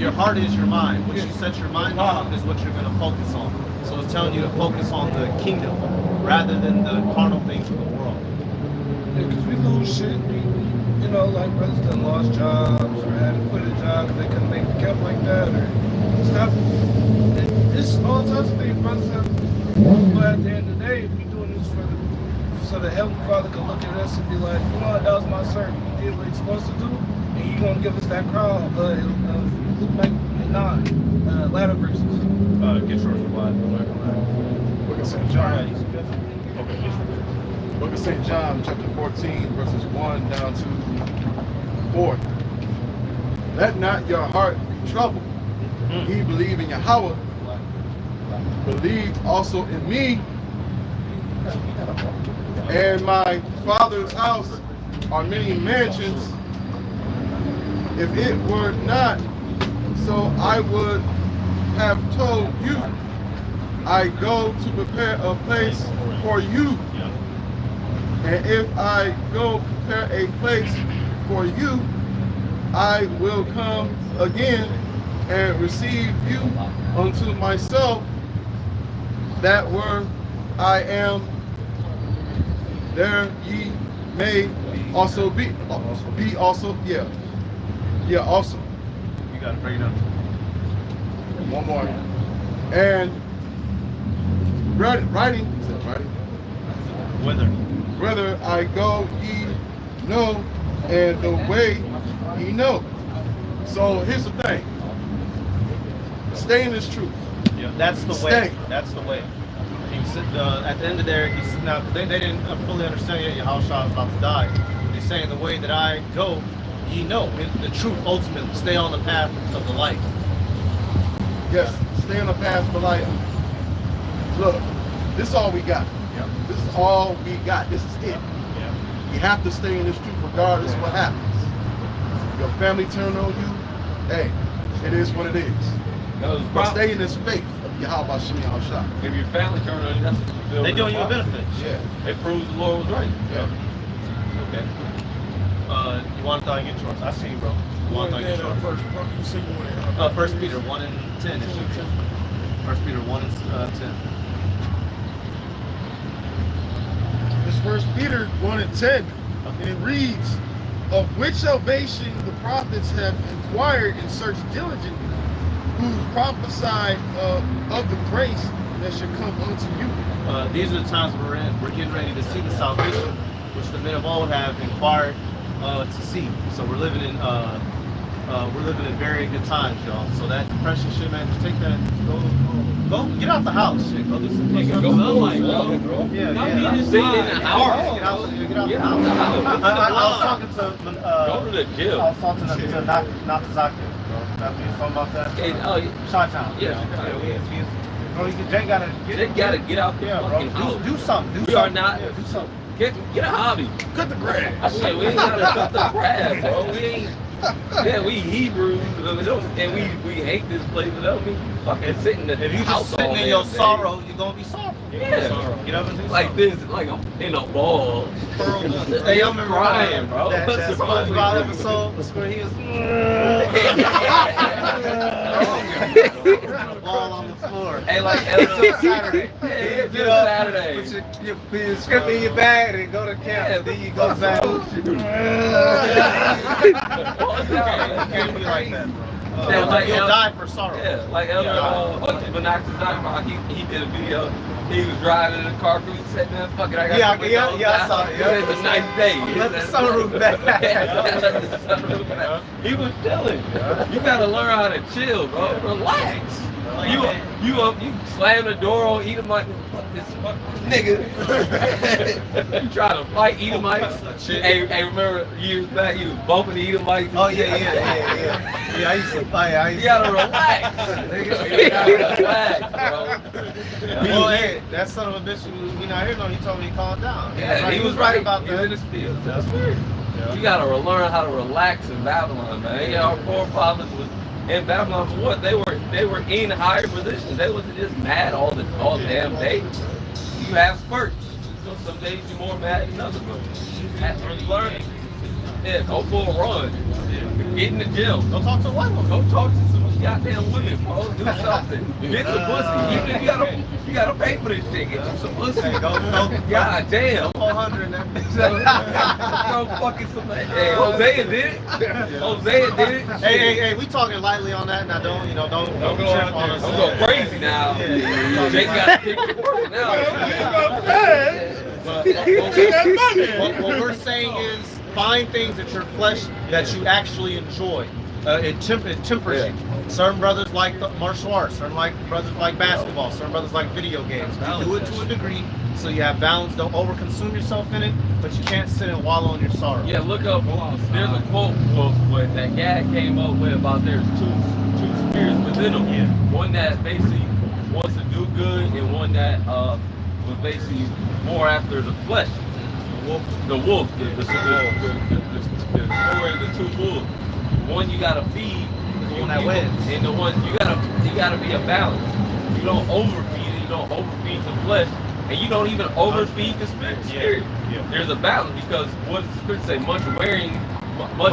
your heart is your mind. What you set your mind on is what you're going to focus on. So it's telling you to focus on the kingdom rather than the carnal things of the world. Because we lose shit. Like brothers that lost jobs or had to quit a job because they couldn't make the camp like that or stuff. It's all types of things brothers have. But at the end of the day, we're doing this so the Heavenly Father can look at us and be like, that was my servant. He did what he's supposed to do, and he's going to give us that crown. Luke 9, latter verses. Get yours to what? Book of St. John. Book of St. John, chapter 14, verses 1 down to 4. Let not your heart be troubled. Ye believe in Yahweh. Believe also in me. And my Father's house are many mansions. If it were not so, I would have told you. I go to prepare a place for you. And if I go prepare a place for you, I will come again and receive you unto myself, that where I am, there ye may also be. Be also, yeah. Yeah, also. You gotta bring it up. One more. And writing, is that writing? Whether I go, ye know, and the way ye know. So here's the thing. Stay in this truth. Yeah, that's the way. That's the way. He's at the end of there, he's now they didn't fully understand yet how Shah is about to die. He's saying the way that I go, ye know. The truth ultimately. Stay on the path of the light. Yes, stay on the path of the light. Look, this is all we got. Yep. This is all we got. This is it. Yeah. You have to stay in this truth regardless of what happens. Your family turn on you, hey, it is what it is. But stay in this faith of Yahweh Shem Yahushua. If your family turn on you, that's what you feel. They doing you a benefit. Yeah. It proves the Lord was right. Yeah. Okay. You want to get yours? I see you, bro. You want to get yours? First Peter 1 and 10. First Peter 1 and 10. This First Peter 1 and 10, and it reads, "Of which salvation the prophets have inquired and searched diligently, who prophesied of the grace that should come unto you." These are the times we're in. We're getting ready to see the salvation which the men of old have inquired to see. So we're living in very good times, y'all. So that depression shit, man, just take that. Go get out the house, shit. Go do some things. Go sunlight, bro. Yeah, Not yeah. me just sitting in the house. Get out the Get house. out the house. I was talking to Go to the gym. I was talking to not to Zakir, bro. That means something about that. Hey, oh, yeah. Chi-Town. Yeah. Bro, Jay gotta get out the fucking house. Do something. We are not. Yeah, do something. Get a hobby. Cut the grass. I said we ain't gotta cut the grass, bro. We ain't. Yeah, we Hebrews, and we hate this place. But don't mean you fucking sitting in the If you house just sitting all in day your and day. sorrow, you're gonna be sorrowful. Yeah. Get up and do Like something. this, like I'm in a ball. Hey, y'all remember crying, bro? that SpongeBob episode where he was ball on the floor. Hey, like Saturday. Yeah, Get up, Saturday. put your script in your bag and go to camp. Yeah, Then you go back. Can't be like that, bro. Yeah, like You'll El- die for sorrow. Yeah, like Elder he did a video. He was driving in the car, he said, "Man, fuck it, I got Yeah, the windows yeah, I down." saw it, He yeah. said, "It's a nice day." Let the sunroof back. Let the sunroof back. He was chilling. You gotta learn how to chill, bro. Relax. You slam the door on Edomite. Fuck this nigga. You try to fight Edomites. Hey, remember years back you was bumping the Edomites? Oh yeah. Yeah, I used to fight. You gotta relax. You gotta relax, bro. Well, hey, that son of a bitch, we not here no. He told me to calm down. Yeah, he was right about that. In the field. That's weird. You gotta learn how to relax in Babylon, man. Yeah, our forefathers was in Babylon for what? They were in higher positions. They wasn't just mad all damn day. You have spurts. So some days you're more mad than others. You have to learn. Yeah, go for a run. Get in the gym. Go talk to a white woman. Go talk to some goddamn women, bro. Do something. Get some pussy. Even if you gotta pay for this shit, get you some pussy. Hey, go. God damn. 400 now. Go fucking somebody. Hey, Hosea did it. Hosea did it. Hey, we talking lightly on that now. Don't trip on us. Don't go crazy now. Yeah. Jake got to kick your personality. What we're saying is find things that your flesh that you actually enjoy. It tempers you. Certain brothers like the martial arts, certain brothers like basketball, certain brothers like video games. You do it to a degree so you have balance. Don't overconsume yourself in it, but you can't sit and wallow in your sorrow. Yeah, look up. There's a quote what that guy came up with about there's two spirits within them. Yeah. One that basically wants to do good, and one that was basically more after the flesh. The wolf, the story of the two wolves. One you gotta feed, one that wins, and the one you gotta be a balance. You don't overfeed it, you don't overfeed the flesh, and you don't even overfeed the spirit. Yeah. There's a balance because what does the script say? Much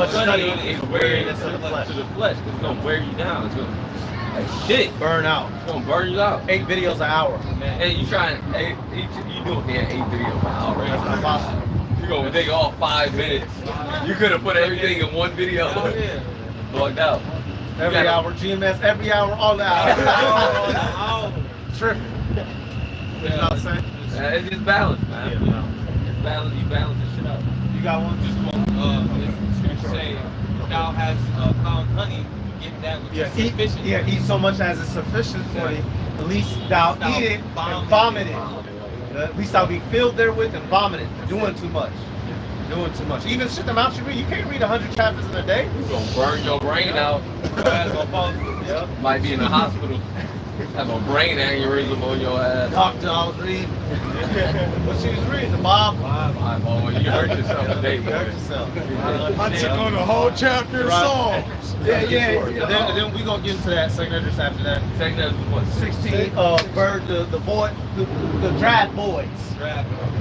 studying is wearing to the flesh. It's gonna wear you down. It's gonna Shit. Burn out. It's gonna burn you out. 8 videos an hour. Man, hey, you trying? Hey, you doing 8 videos an hour? That's not possible. You gonna take all 5 minutes? You could have put everything in one video. Bugged out. Every hour, GMS, every hour, all the hours. Tripping. You know what I'm saying? It's just balance, man. It's balance. You balance this shit out. You got one? Just it's saying, thou has found honey, get that which is sufficient. Eat so much as is sufficient for thee. At least thou eat it and vomit it. At least I'll be filled therewith and vomit it. Doing too much. Doing too much. Even shit them out you read. You can't read 100 chapters in a day. You gonna burn your brain out. Yep. Might be in the hospital. Have a brain aneurysm on your ass. Doctor, I was reading. What she was reading? The Bible. Oh, you hurt yourself today, You boy. hurt yourself. I took on a whole chapter of Psalms. Then we gonna get into that second address after that. Second that was what? 16. Bird, the boy, the draft boys.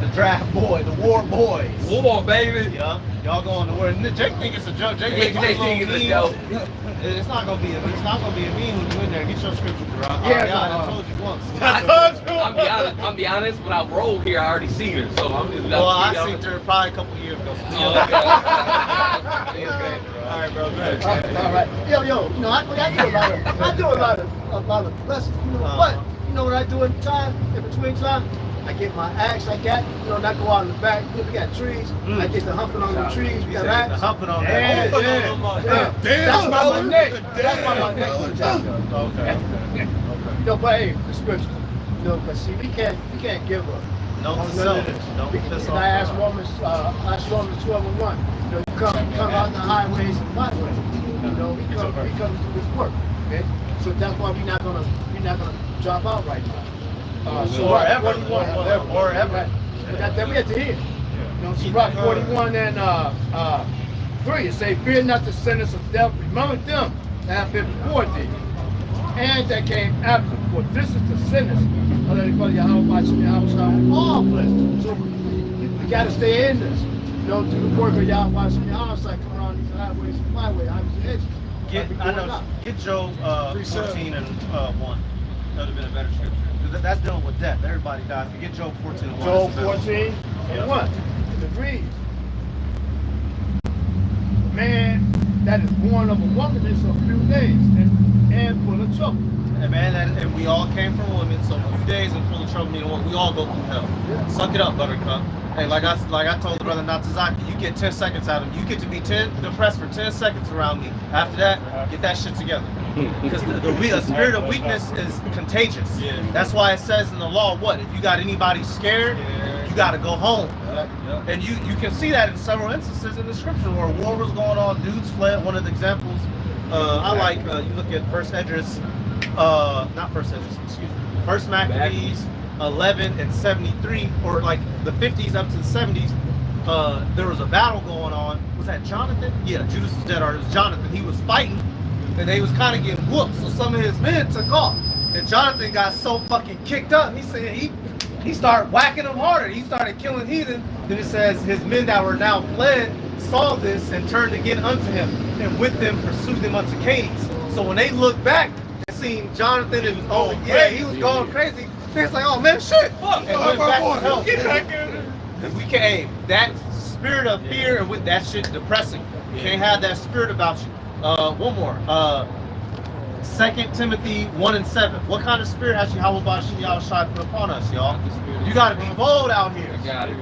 The draft boy, the war boys. War, baby. Yeah, y'all going to war. Jake think it's a joke. Jake They think it's a joke. It's not gonna be a meme when you in there. Get your scripture, bro. Yeah, I told you once. I'm be honest. When I rolled here, I already seen her, so I'm just. Well, I seen her probably a couple years ago. Oh, okay. All right, bro. Go ahead. All right. Yo, you know, I do a lot of lessons. You know, but you know what I do in time, in between time? I get my axe. I got, you know, not go out in the back. We got trees. I get the humping on the trees. We got The axe. humping on Yeah, that. yeah. That's my neck. That's my neck. Okay. You know, but hey, the scripture. You know, because see, we can't give up. No, on to none of self. this. Don't piss And off. I asked Romans 12:1. You know, you come out the highways and byways. You know, we come to do this work. Okay, so that's why we're not gonna drop out right now. So Or Rock ever. 41, Or ever. right. But that we at the end. You know, so Rock 41 and 3, it say, "Fear not the sentence of death. Remember them that have been before thee, and that came after. For this is the sentence of the Yahweh on all flesh." So we got to stay in this. You know, do the work of Yahweh coming on these highways and byways, highways and edges. Get Job 14 and 1. That would have been a better scripture. Because that's dealing with death. Everybody dies. But get Job 14 and 1. Job 14 and 1. It reads, "Man that is born of a woman is a few days and full of trouble." And man, and we all came from women, so a few days and full of trouble meaning what? We all go through hell. Yeah. Suck it up, buttercup. Hey, like I told the brother Natazaki, you get 10 seconds out of me. You get to be depressed for 10 seconds around me. After that, get that shit together. Because the spirit of weakness is contagious. Yeah. That's why it says in the law, what? If you got anybody scared, you got to go home. And you can see that in several instances in the scripture where war was going on, dudes fled. One of the examples, I like, you look at First Esdras, not First Esdras, excuse me, First Maccabees 11 and 73, or like the 50s up to the 70s. There was a battle going on. Was that Jonathan? Yeah, Judas was dead, or it was Jonathan. He was fighting, and they was kind of getting whooped. So some of his men took off, and Jonathan got so fucking kicked up. He said he started whacking them harder. He started killing heathen. Then it says his men that were now fled saw this and turned again unto him, and with them pursued them unto Cades. So when they looked back and seen Jonathan, and he was going crazy. They was like, oh man, shit. And went back to hell. Get back in. We can't. That spirit of fear and with that shit depressing. You can't have that spirit about you. One more. 2 Timothy 1 and 7. What kind of spirit has Yahweh put upon us, y'all? You gotta be bold out here. Got it.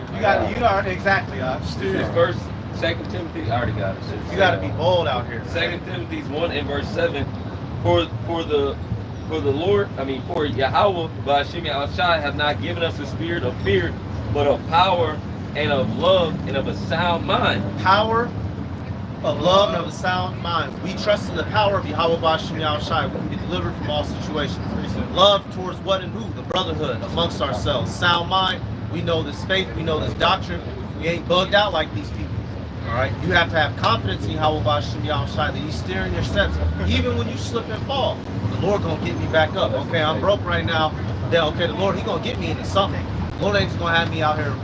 You gotta exactly. This verse, 2 Timothy, I already got it. You gotta be bold out here. 2 Timothy 1 and verse 7. For Yahweh, Ba'ashim Yahushua, have not given us a spirit of fear, but of power and of love and of a sound mind. Power of love and of a sound mind. We trust in the power of Yahweh Ba'ashim Yahushua. We can be delivered from all situations. Love towards what and who? The brotherhood amongst ourselves. Sound mind. We know this faith. We know this doctrine. We ain't bugged out like these people. All right. You have to have confidence in Yahweh Ba'ashim Yahushua that He's steering your steps, even when you slip and fall. The Lord gonna get me back up. Okay, I'm broke right now. Then okay, the Lord He gonna get me into something. The Lord ain't just gonna have me out here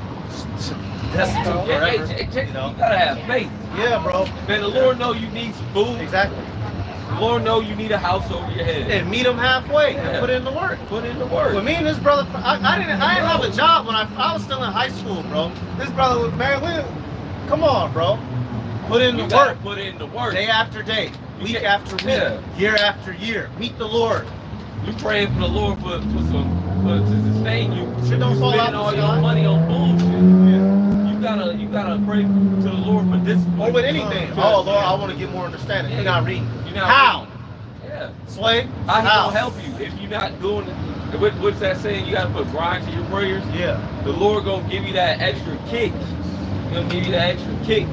destitute forever. You gotta have faith. Yeah, bro. Man, the Lord know you need some food. Exactly. The Lord know you need a house over your head. And meet them halfway and Yeah. put in the work. Put in the work. Well, me and this brother, I didn't have a job when I was still in high school, bro. This brother was, man, come on, bro. Put in You the gotta work. put in the work. Day after day, week can't- after week, yeah. year after year. Meet the Lord. You praying for the Lord to sustain you. Shit don't You fall out spending the all sky. your money on bullshit. You gotta pray to the Lord for discipline. Or with anything. Oh, Lord, I want to get more understanding. You're not reading. You're not How? Yeah. Slave? How he gonna help you if you're not doing it? What's that saying? You gotta put grind to your prayers. Yeah. The Lord gonna give you that extra kick. He's gonna give you that extra kick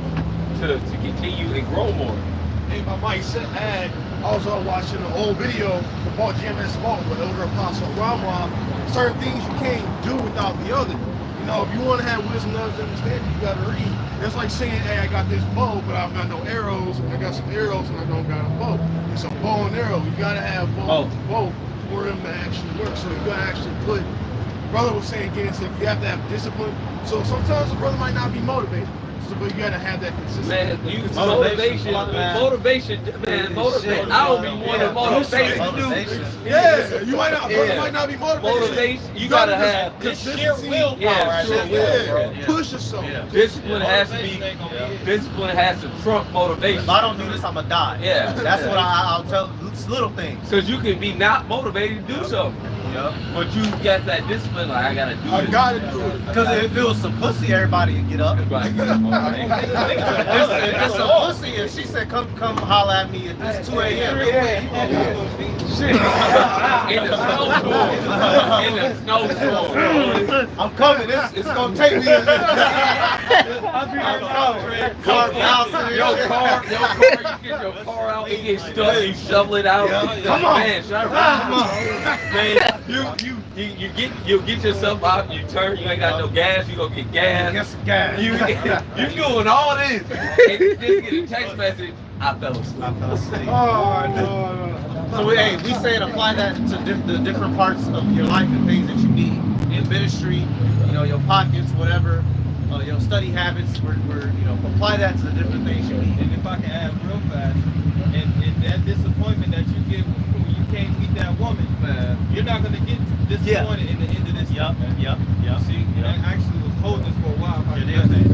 to continue and grow more. If I might add, I was watching an old video of Paul GMS spoke with Elder Apostle Ramram. Certain things you can't do without the other. You know, if you want to have wisdom and understanding, you got to read. It's like saying, hey, I got this bow, but I've got no arrows. I got some arrows and I don't got a bow. It's a bow and arrow. You got to have both for them to actually work. So you got to actually put, brother was saying, again, so you have to have discipline. So sometimes the brother might not be motivated. But you gotta have that consistency. Man, motivation. I don't be more than motivation. Yeah, you might not. Brother might not be motivated. Motivation. You gotta have consistency. willpower. Yeah. Push yourself. Discipline has to be. Discipline has to trump motivation. If I don't do this, I'ma die. Yeah. That's what I'll tell. It's little things. Because you can be not motivated to do something. Yeah. But you got that discipline, like I gotta do I this. gotta do it. Because if it was some pussy, everybody would get up. Everybody get up, man. If it's some pussy, and she said, come holler at me at this 2 a.m. Shit. In the snowstorm. In the snowstorm. I'm coming. It's gonna take me. I'll be there. Your car, you get your car out, it gets stuck, you shovel it out. Come on. Man, should I Man, you'll get yourself out, you turn, you ain't got no gas, you gonna get gas. Get some gas. You doing all this. And you just get a text message, I fell asleep. Oh, no. So hey, we saying apply that to the different parts of your life and things that you need in ministry, your pockets, whatever, your study habits. We're apply that to the different things you need. And if I can add real fast, and that disappointment that you get when you can't meet that woman, Man. you're not gonna get disappointed in the end of this. Yep. See, and I actually was holding this for a while. Yeah, they are saying.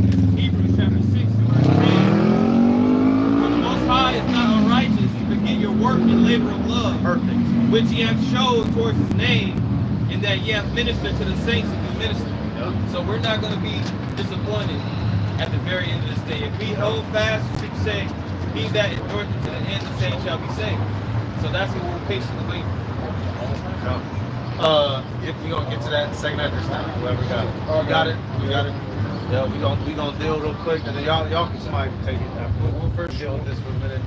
This is Hebrews chapter 6, verse 10. For the Most High is not unrighteous to forget your work and labor of love, Perfect. which ye have showed towards his name, and that ye have ministered to the saints of the ministry. So we're not going to be disappointed at the very end of this day. If we hold fast, as you say, he that endureth to the end, the same shall be saved. So that's what we're patiently waiting for. If we gonna get to that second address now, whoever got it. You got it. You got it. Yeah, we gonna deal real quick, and then y'all can somebody take it. We'll first deal with this for a minute.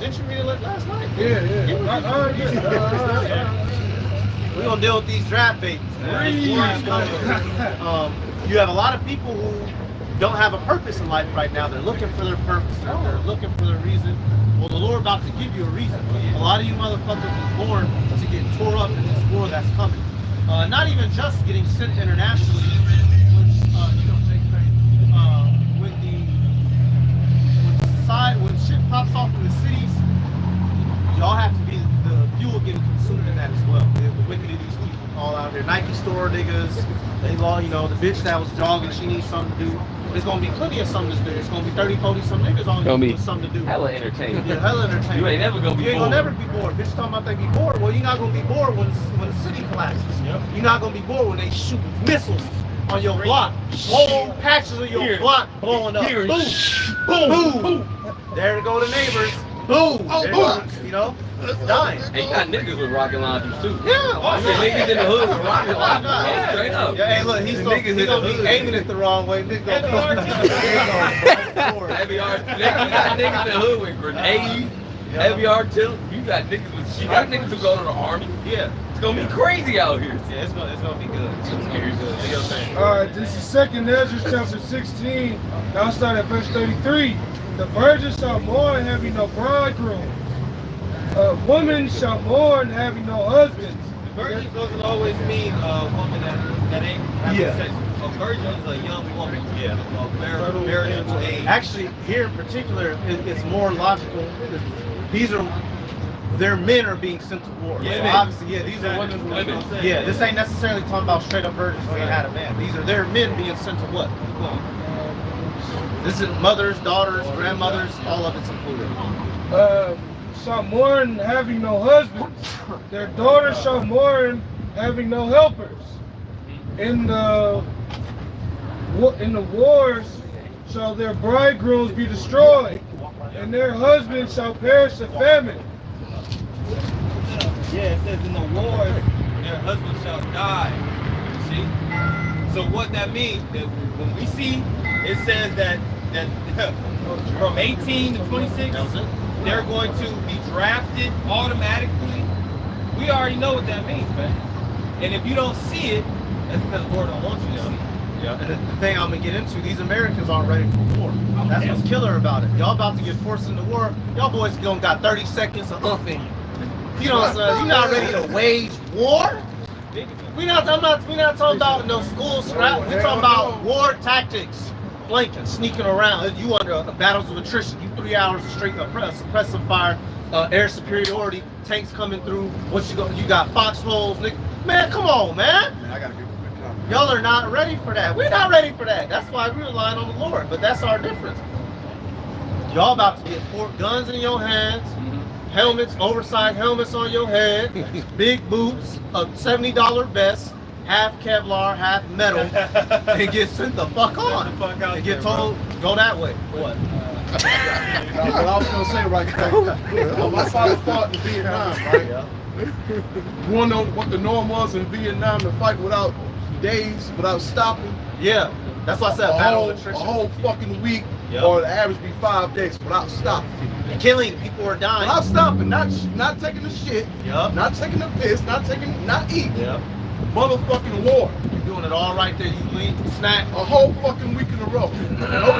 Didn't you read it last night? Yeah. We're gonna deal with these draft babies, man. You have a lot of people who don't have a purpose in life right now. They're looking for their purpose. They're looking for their reason. Well, the Lord about to give you a reason. A lot of you motherfuckers was born to get tore up in this war that's coming. Not even just getting sent internationally. When shit pops off in the cities, y'all have to be the fuel getting consumed in that as well. The wicked of these people all out there. Nike store niggas, they the bitch that was jogging, she needs something to do. There's gonna be plenty of something to do. It's gonna be 30, 40 some niggas on with something to do. Hella entertainment. Yeah, hella entertainment. You ain't never gonna be You ain't bored. gonna never be bored. Bitch talking about they be bored. Well, you're not gonna be bored when the city collapses. Yep. You're not gonna be bored when they shoot missiles on your block. Whole patches of your block blowing up. Here. Boom, boom, boom. There go the neighbors. Boom. Dying. And you got niggas with rocket launchers too. Yeah. I said niggas in the hood with rocket launchers. Straight up. Yeah, hey, look, he's gonna be aiming it the wrong way. Nigga gonna Heavy artillery. You got niggas in the hood with grenades, heavy artillery. You got niggas who go to the army. Yeah. It's gonna be crazy out here. Yeah, it's gonna be good. It's gonna be good. You know what I'm saying? All right, this is 2nd Ezra chapter 16. Now I'll start at verse 33. The virgin shall mourn having no bridegroom. A woman shall mourn having no husbands. Virgins doesn't always mean a woman that ain't having sex. a virgin is a young woman. Yeah. Of marriageable age. Actually, here in particular, it's more logical. Their men are being sent to war. Yeah, so man. obviously, yeah, these are women who yeah, this ain't necessarily talking about straight up virgins who ain't had a man. These are their men being sent to what? This is mothers, daughters, grandmothers, all of it's included. Shall mourn having no husbands. Their daughters shall mourn having no helpers. In the wars shall their bridegrooms be destroyed, and their husbands shall perish of famine. Yeah, it says in the wars, their husband shall die. See? So what that means, that when we see, it says that from 18 to 26, they're going to be drafted automatically. We already know what that means, man. And if you don't see it, that's because the Lord don't want you to see it. Yeah, and the thing I'm gonna get into, these Americans aren't ready for war. That's what's killer about it. Y'all about to get forced into war. Y'all boys don't got 30 seconds of oomph in you. You know what I'm saying? You're not ready to wage war. We're not talking about no school scrap. We're talking about war tactics. Flanking, sneaking around. You under battles of attrition. You 3 hours of straight suppressive fire, air superiority, tanks coming through. What you got foxholes, nigga. Man, come on, man. I gotta give a quick comment. Y'all are not ready for that. We're not ready for that. That's why we're relying on the Lord. But that's our difference. Y'all about to get 4 guns in your hands, helmets, oversized helmets on your head, big boots, a $70 vest, half Kevlar, half metal, and get sent the fuck on. And get told, go that way. What? What I was gonna say right now, my father fought in Vietnam, right? Yeah. You wanna know what the norm was in Vietnam to fight without days, without stopping? Yeah. That's why I said battle of A attrition. whole fucking week, Yep. or the average be 5 days without stopping. Killing people are dying. Without stopping, not taking the shit, Yup. not taking the piss, not eating. Yep. Motherfucking war. You're doing it all right there. You lean, snack. A whole fucking week in a row.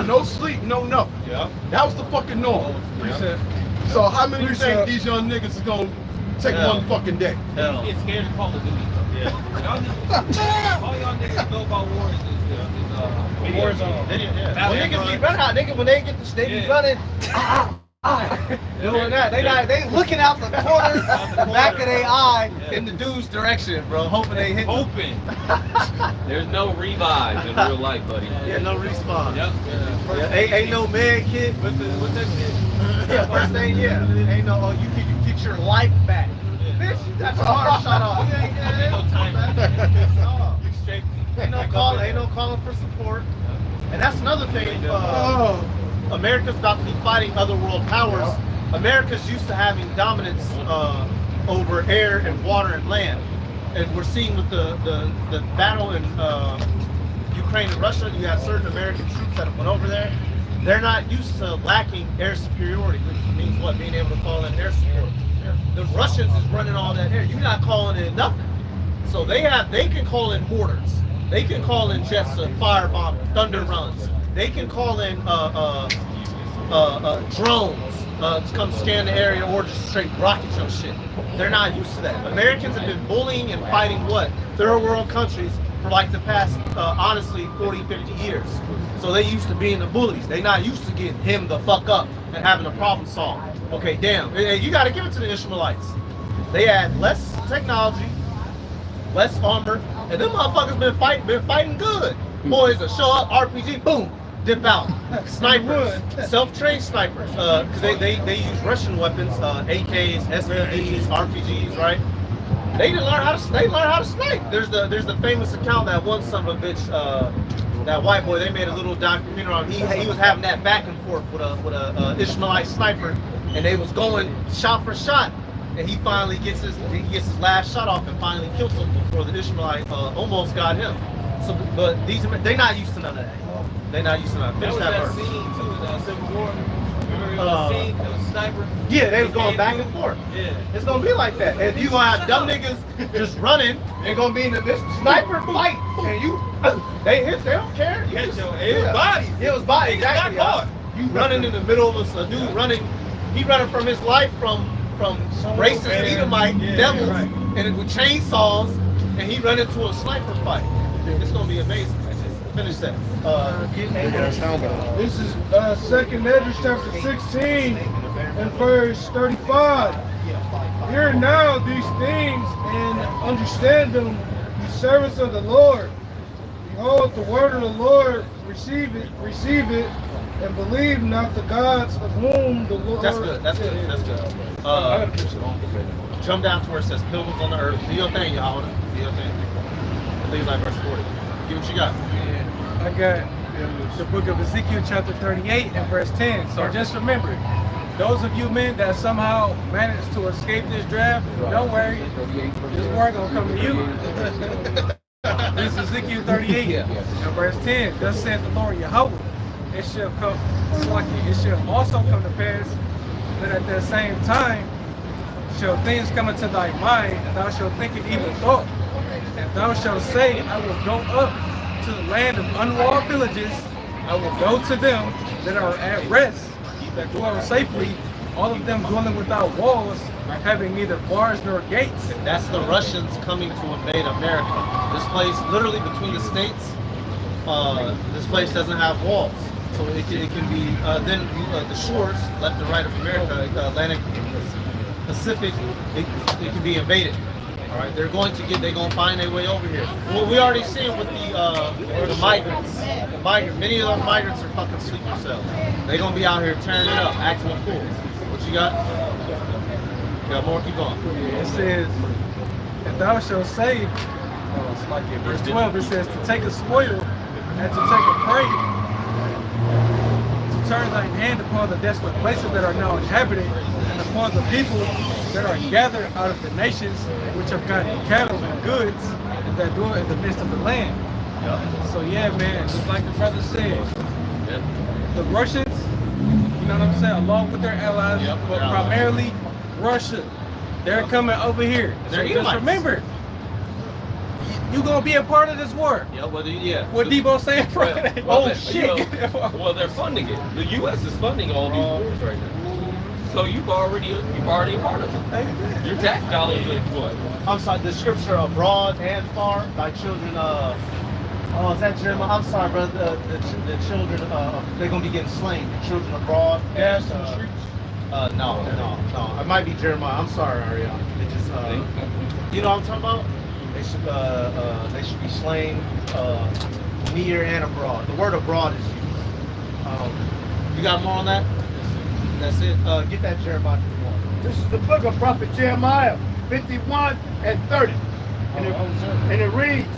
No sleep, no nothing. Yeah. That was the fucking norm. Reset. So how many of you Reset. think these young niggas is gonna take Yeah. one fucking day? Hell. Get scared of Call of Duty. Yeah. Y'all niggas, all y'all niggas know about war is Warzone. Yeah. When niggas be running out, nigga, when they get the, they be running, doing that. They looking out the corner, the back of their eye in the dude's direction, bro, hoping they hit. hoping. There's no revive in real life, buddy. Yeah, no respawn. Yep. Yeah, ain't no med kit. What's that shit? Yeah, first thing, yeah. Ain't no, you can get your life back. Bitch, you got your heart shot off. Ain't no time. You straight. Ain't no calling for support. And that's another thing. America's about to be fighting other world powers. America's used to having dominance over air and water and land. And we're seeing with the battle in Ukraine and Russia, you have certain American troops that have went over there. They're not used to lacking air superiority, which means what? Being able to call in air support. The Russians is running all that air. You're not calling in nothing. So they can call in mortars. They can call in jets to firebomb, thunder runs. They can call in drones to come scan the area or just straight rocket your shit. They're not used to that. Americans have been bullying and fighting what? Third world countries for like the past, honestly, 40, 50 years. So they used to being the bullies. They not used to getting him the fuck up and having a problem solved. Okay, damn. You gotta give it to the Ishmaelites. They had less technology, less armor, and them motherfuckers been fighting good. Boys that show up, RPG, boom, dip out. Snipers, self-trained snipers, because they use Russian weapons, AKs, SVDs, RPGs, right? They didn't learn how to snipe. There's the famous account that one son of a bitch, that white boy, they made a little documentary on him. He was having that back and forth with a Ishmaelite sniper, and they was going shot for shot. And he finally gets his last shot off and finally kills him before the Ishmaelite almost got him. So, but they're not used to none of that. They're not used to none of that. Finish that verse. Scene too in Civil War. Remember the scene? It was sniper. Yeah, they was going back and forth. Yeah. It's gonna be like that. And you gonna have dumb niggas just running and gonna be in this sniper fight, and they don't care. It was bodies. It was bodies. Niggas got Exactly. caught. You running in the middle of a dude running. He running from his life from racist Edomite devils and with chainsaws, and he run into a sniper fight. It's gonna be amazing. Finish that. This is 2nd Ezra chapter 16 and verse 35. Hear now these things and understand them, ye servants of the Lord. Behold, the word of the Lord, receive it, and believe not the gods of whom the Lord. That's good. That's good. That's good. Jump down to where it says pilgrims on the earth. Do your thing, y'all. Do your thing. I think it's like verse 40. Get what you got. I got the book of Ezekiel chapter 38 and verse 10. So just remember, those of you men that somehow managed to escape this draft, don't worry, this word gonna come to you. This is Ezekiel 38 and verse 10. Thus saith the Lord Yahweh, it shall come, it shall also come to pass that at that same time shall things come into thy mind, and thou shalt think it evil thought. And thou shalt say, I will go up to the land of unwalled villages, I will go to them that are at rest, that dwell safely, all of them dwelling without walls, having neither bars nor gates. That's the Russians coming to invade America. This place, literally between the states, this place doesn't have walls. So it can be, then the shores, left and right of America, the Atlantic, Pacific, it can be invaded. All right, they're going to find their way over here. Well, we already seen with the migrants. Many of those migrants are fucking sleeper cells. They're gonna be out here tearing it up, acting fools. What you got? You got more? Keep going. It says, and thou shalt say, it's like in verse 12, it says, to take a spoil and to take a prey, to turn thine hand upon the desolate places that are now inhabited, and upon the people that are gathered out of the nations, which have gotten cattle and goods, and that dwell in the midst of the land. So yeah, man, just like the brother said, the Russians, you know what I'm saying, along with their allies, but primarily Russia, they're coming over here. So just remember, you gonna be a part of this war. What Debo saying Friday? Oh shit! Well, they're funding it. The U.S. is funding all these wars right now. So you've already a part of it. Your tax dollars are what? I'm sorry. The scripture abroad and far, thy children. Is that Jeremiah? I'm sorry, brother. The children. They're gonna be getting slain. The children abroad. Gas in the streets. No. It might be Jeremiah. I'm sorry, Ariana. It just. You know what I'm talking about? They should be slain near and abroad. The word abroad is used. You got more on that? That's it. Get that Jeremiah 51. This is the book of prophet Jeremiah 51 and 30. And it reads,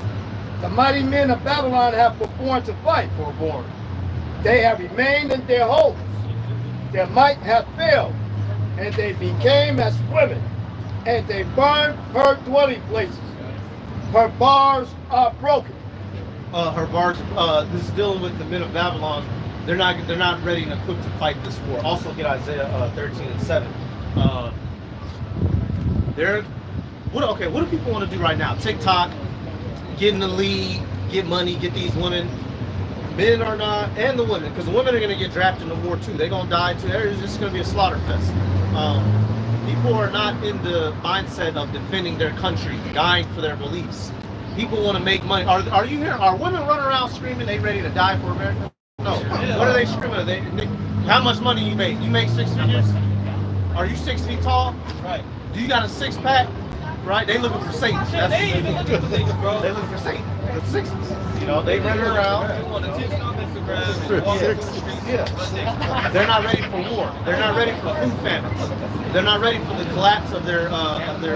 the mighty men of Babylon have forborne to fight. Forborne. They have remained in their hosts. Their might hath failed, and they became as women, and they burned her dwelling places. Her bars are broken. Her bars. This is dealing with the men of Babylon. They're not ready and equipped to fight this war. Also get Isaiah 13 and 7. What do people want to do right now? TikTok, get in the league, get money, get these women. Men are not, and the women, because the women are going to get drafted in the war too. They're going to die too. It's just going to be a slaughter fest. People are not in the mindset of defending their country, dying for their beliefs. People want to make money. Are you here? Are women running around screaming they ready to die for America? No. What are they screaming? How much money you make? You make 6 figures? Are you 6 feet tall? Right. Do you got a 6-pack? Right? They looking for Satan. They ain't even looking for niggas, bro. They looking for Satan. The 6s. You know, they running around. They want attention on Instagram and walking through the streets. Yeah. They're not ready for war. They're not ready for food famines. They're not ready for the collapse of their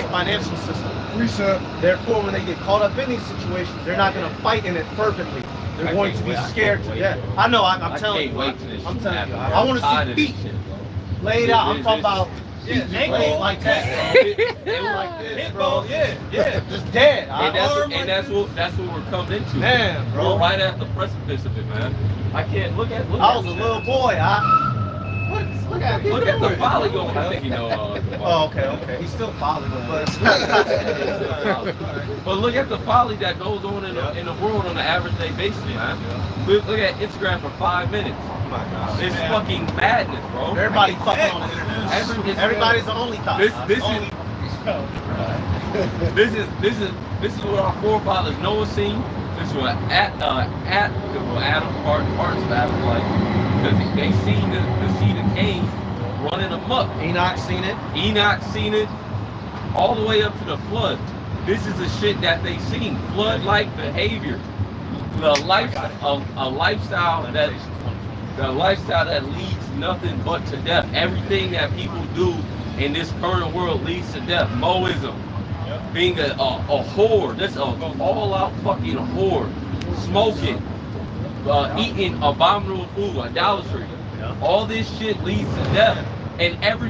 financial system. Reset. Therefore, when they get caught up in these situations, they're not going to fight in it fervently. They're going to be scared to death. I know. I'm telling you. I'm telling you. I want to see feet laid out. I'm talking about. Yeah, laid like that. Like this, bro. Yeah. Just dead. And that's what we're coming into. Man, bro. We're right at the precipice of it, man. I can't look at. I was a little boy. Look at the folly going on. Okay. He's still following, but but look at the folly that goes on in the world on an average day basis, man. Look at Instagram for 5 minutes. Oh my God. It's fucking madness, bro. Everybody fucking on the internet. Everybody's the only thought. This is what our forefathers Noah seen. This was Adam parts of Adam like because they seen the seed of Cain running amok. Enoch seen it. Enoch seen it all the way up to the flood. This is the shit that they seen. Flood-like behavior. The lifestyle that leads nothing but to death. Everything that people do in this current world leads to death. Moism, being a whore. That's a all-out fucking whore. Smoking, eating abominable food, idolatry. All this shit leads to death. And the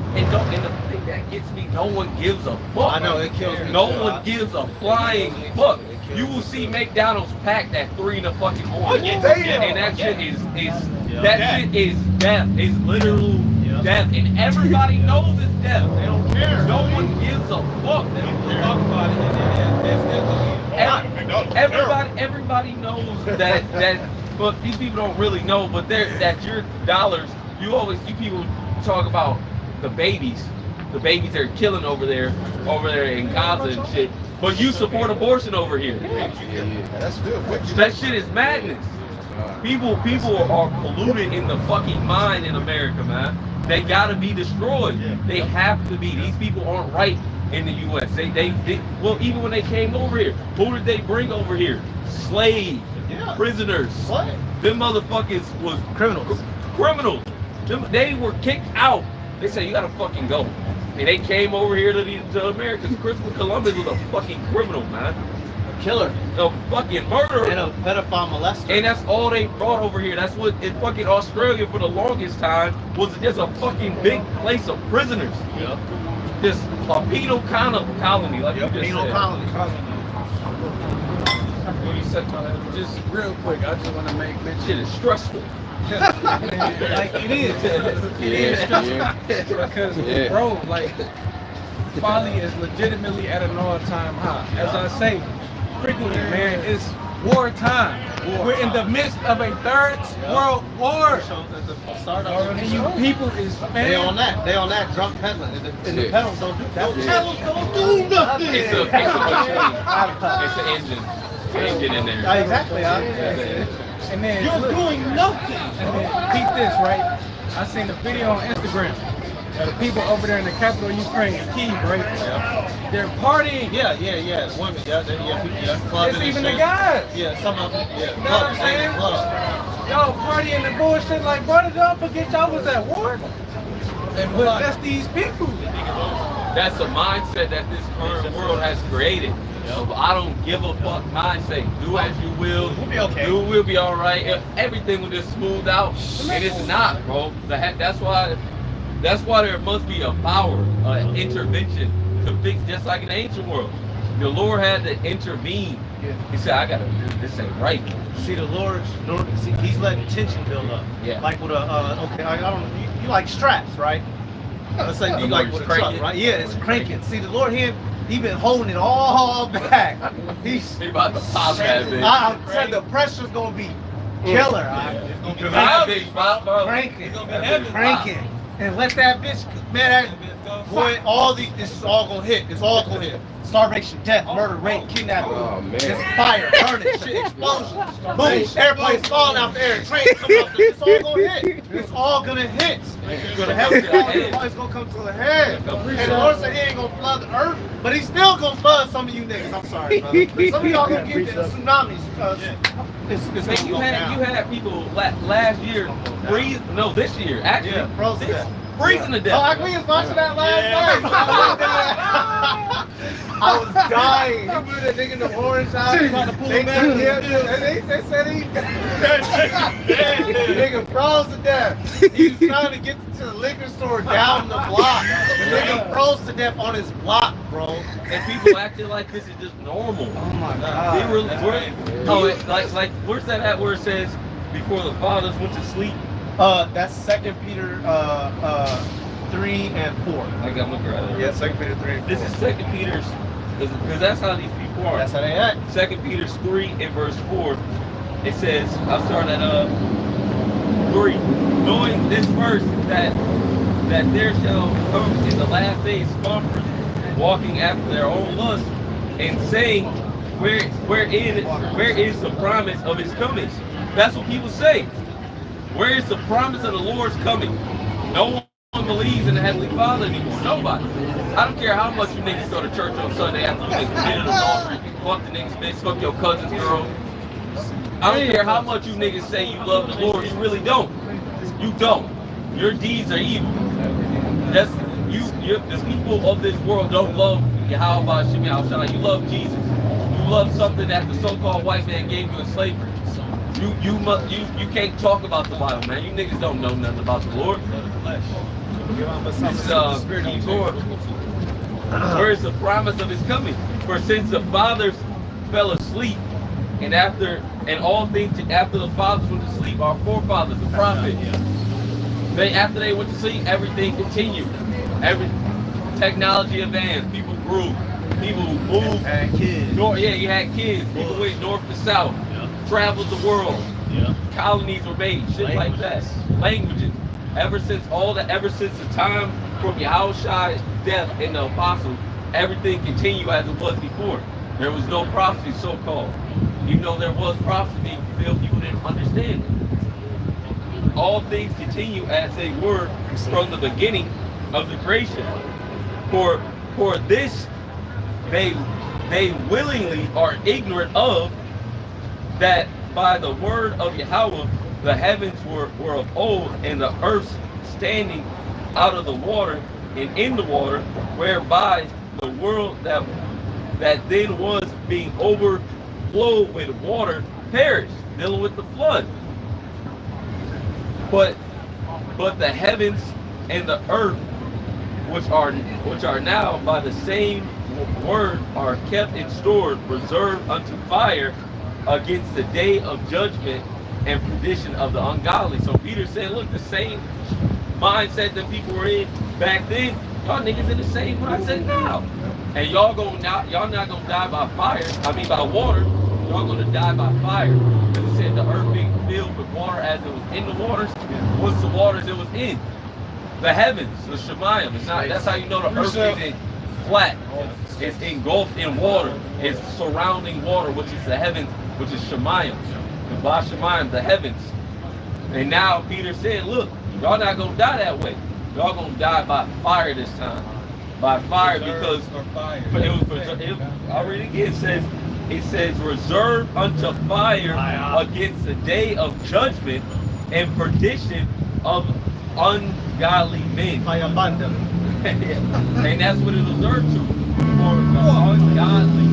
thing that gets me, no one gives a fuck. I know, it kills me. No one gives a flying fuck. You will see McDonald's packed at 3 in the fucking morning. And that shit is shit is death. It's literal death. And everybody knows it's death. They don't care. No one gives a fuck. They don't talk about it. Everybody knows that but these people don't really know, but that your dollars, you people talk about the babies they're killing over there in Gaza and shit. But you support abortion over here. That's good. That shit is madness. People are polluted in the fucking mind in America, man. They gotta be destroyed. They have to be. These people aren't right in the U.S. Well, even when they came over here, who did they bring over here? Slaves, prisoners. Them motherfuckers was criminals. They were kicked out. They said, you gotta fucking go. And they came over here to America. Christopher Columbus was a fucking criminal, man. A killer. A fucking murderer. And a pedophile molester. And that's all they brought over here. That's what in fucking Australia for the longest time was just a fucking big place of prisoners. Just a penal colony, like you just penal said. colony. What you said, Just real quick, I just want to make mention. shit is stressful. Like it is stressful because bro, like folly is legitimately at an all-time high. As I say frequently, man, it's wartime. We're in the midst of a third world war. And you people is They on that drunk peddling. And the pedals don't do that. The pedals don't do nothing. It's a machine. It's an engine. Engine in there. Exactly. and then You're doing nothing. And then keep this, right? I seen a video on Instagram. The people over there in the capital of Ukraine, Kyiv, right? They're partying. Yeah. Women, It's even the guys. Yeah, some of them. Yeah. You know what I'm saying? Y'all partying and bullshit like, brother, don't forget y'all was at war. But that's these people. That's a mindset that this current world has created. I don't give a fuck mindset. Do as you will. We'll be okay. We'll be all right. Everything will just smooth out, and it's not, bro. That's why there must be a power, intervention to fix, just like in the ancient world. The Lord had to intervene. He said, "I gotta. This ain't right." See, the Lord, He's letting tension build up. Yeah. Like with I don't. You like straps, right? Let's say you like with a truck, right? Yeah, it's cranking. See, the Lord, He been holding it all back. He's about to pop that bitch. I'm saying the pressure's gonna be killer. It's gonna be Cranking, and let that bitch, man. Boy, this is all gonna hit. It's all gonna hit. Starvation, death, murder, rape, kidnapping. Oh, man. It's fire, burning, shit, explosions, boom, airplanes falling out the air, trains coming out there. It's all gonna hit. It's all gonna hit. It's gonna come to the head. And the Lord said He ain't gonna flood the earth, but He's still gonna flood some of you niggas. I'm sorry, brother. Some of y'all gonna get the tsunamis because it's Man, you had people last year this year actually frozen death. Freezing to death. Oh, like we was watching that last night. I was dying. You put that nigga in the orange house trying to pull him back. They said he the nigga froze to death. He was trying to get to the liquor store down the block. The nigga froze to death on his block, bro. And people acting like this is just normal. Oh my god. Like where's that at where it says before the fathers went to sleep? That's 2 Peter 3 and 4. I got look right there. Yeah, 2 Peter 3 and 4. This is 2 Peter's, because that's how these people are. That's how they act. 2 Peter 3 and verse 4. It says, I'll start at 3. Knowing this verse that there shall come in the last days scoffers, walking after their own lust, and saying, where is the promise of his coming? That's what people say. Where is the promise of the Lord's coming? No one believes in the Heavenly Father anymore. Nobody. I don't care how much you niggas go to church on Sunday after you committed adultery, fuck the niggas bitch, fuck your cousin's girl. I don't care how much you niggas say you love the Lord, you really don't. You don't. Your deeds are evil. That's the people of this world don't love Yahweh Shem Yahushua. You love Jesus. You love something that the so-called white man gave you in slavery. You can't talk about the Bible, man. You niggas don't know nothing about the Lord. Keep going. Where is the promise of his coming? For since the fathers fell asleep, and all things after the fathers went to sleep, our forefathers, the prophets, after they went to sleep, everything continued. Every technology advanced, people grew, people moved. Had kids. You had kids. People went north to south, traveled the world. Colonies were made, shit like that. Languages. Ever since the time from Yahushua's death and the apostles, everything continued as it was before. There was no prophecy, so-called. Even though there was prophecy being fulfilled, people didn't understand it. All things continue as they were from the beginning of the creation. For this, they willingly are ignorant of that by the word of Yahweh the heavens were of old, and the earth standing out of the water and in the water, whereby the world that then was being overflowed with water perished, dealing with the flood. But the heavens and the earth, which are now by the same word, are kept and stored, reserved unto fire against the day of judgment and perdition of the ungodly. So Peter said, look, the same mindset that people were in back then, y'all niggas in the same mindset now. And y'all not gonna die by fire, by water, y'all gonna die by fire. Because it said the earth being filled with water as it was in the waters, what's the waters it was in? The heavens, the Shemayim. It's not, that's how you know the earth isn't flat. It's engulfed in water. It's surrounding water, which is the heavens, which is Shemayim. The Bashemayim, the heavens. And now Peter said, look, y'all not gonna die that way. Y'all gonna die by fire this time. By fire, because I'll read it again. It says reserved unto fire against the day of judgment and perdition of ungodly men. And that's what it was reserved to, for ungodly.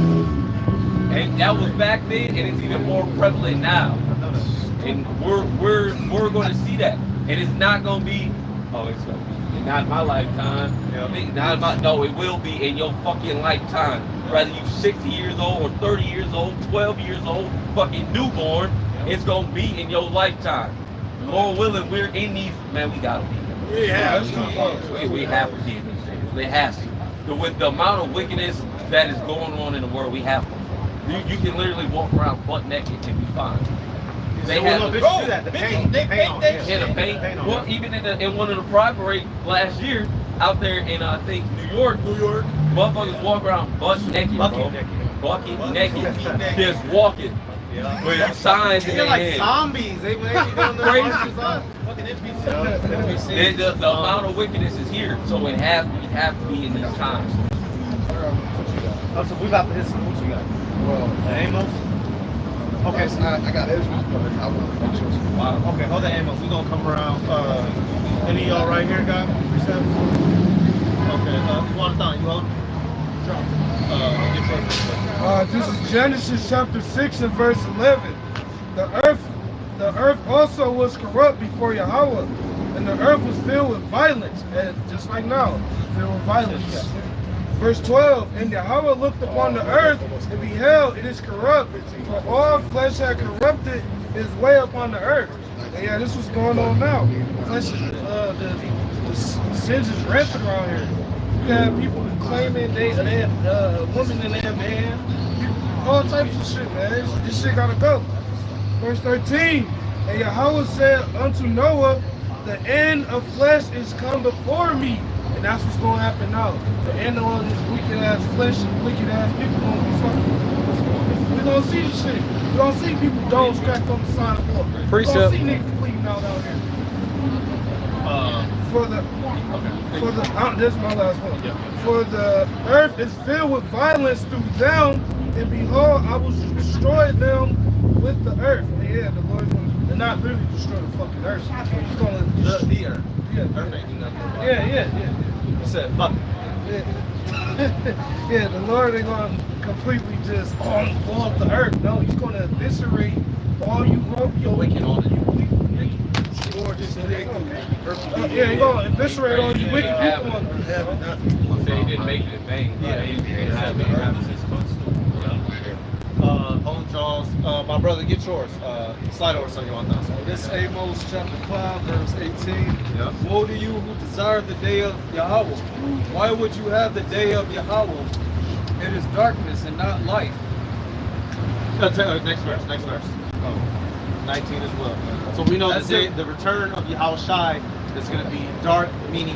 And that was back then, and it's even more prevalent now. And we're going to see that. And it's not going to be, not in my lifetime. No, it will be in your fucking lifetime. Whether you 60 years old or 30 years old, 12 years old, fucking newborn, it's going to be in your lifetime. Lord willing, we're in these, man, we got to be. We have to be in these things. They have to. With the amount of wickedness that is going on in the world, we have to. You can literally walk around butt naked and be fine. They have to do that. The paint. Well, even in one of the pride parades last year, out there in I think New York, motherfuckers walk around butt naked, bucket naked, just walking with signs in their like head. zombies. They be doing crazy. The amount of wickedness is here, so we have to be in these times. So we about to hit some. What you got? Amos. Okay, so I got it. Wow. Okay, hold the Amos. We gonna come around. Any of y'all right here got precepts? Okay. You want to you hold? This is Genesis chapter 6 and verse 11. The earth also was corrupt before Yahweh, and the earth was filled with violence, and just like now, filled with violence. Verse 12, and Yahweh looked upon the earth and beheld it is corrupt, for all flesh had corrupted his way upon the earth. And yeah, this was going on now. Flesh, the sins is rampant around here. You have people claiming they have women in their man, all types of shit, man. This shit gotta go. Verse 13, and Yahweh said unto Noah, the end of flesh is come before me. And that's what's going to happen now. The end of all this wicked ass flesh and wicked ass people going to be fucking gonna see the shit. You gonna see people domes cracked on the side of the wall. You Precept. gonna see niggas bleeding out here. This is my last one. For the earth is filled with violence through them, and behold, I will destroy them with the earth. And yeah, the Lord's gonna not really destroy the fucking earth. He's gonna The earth. yeah, Earth ain't do nothing. yeah. You said fuck it. Yeah, the Lord ain't gonna completely just blow up the earth. No, he's gonna eviscerate all you wicked, all you wicked. Yeah, he's gonna eviscerate all you wicked people on the earth. He didn't make it in vain. Yeah, he didn't have his footstool. Home Charles, my brother, get yours. Slide over some you want now. This is Amos chapter 5, verse 18. Yeah. Woe to you who desire the day of Yahweh. Why would you have the day of Yahweh? It is darkness and not light. Next verse. 19 as well. So we know the return of Yahushai is going to be dark, meaning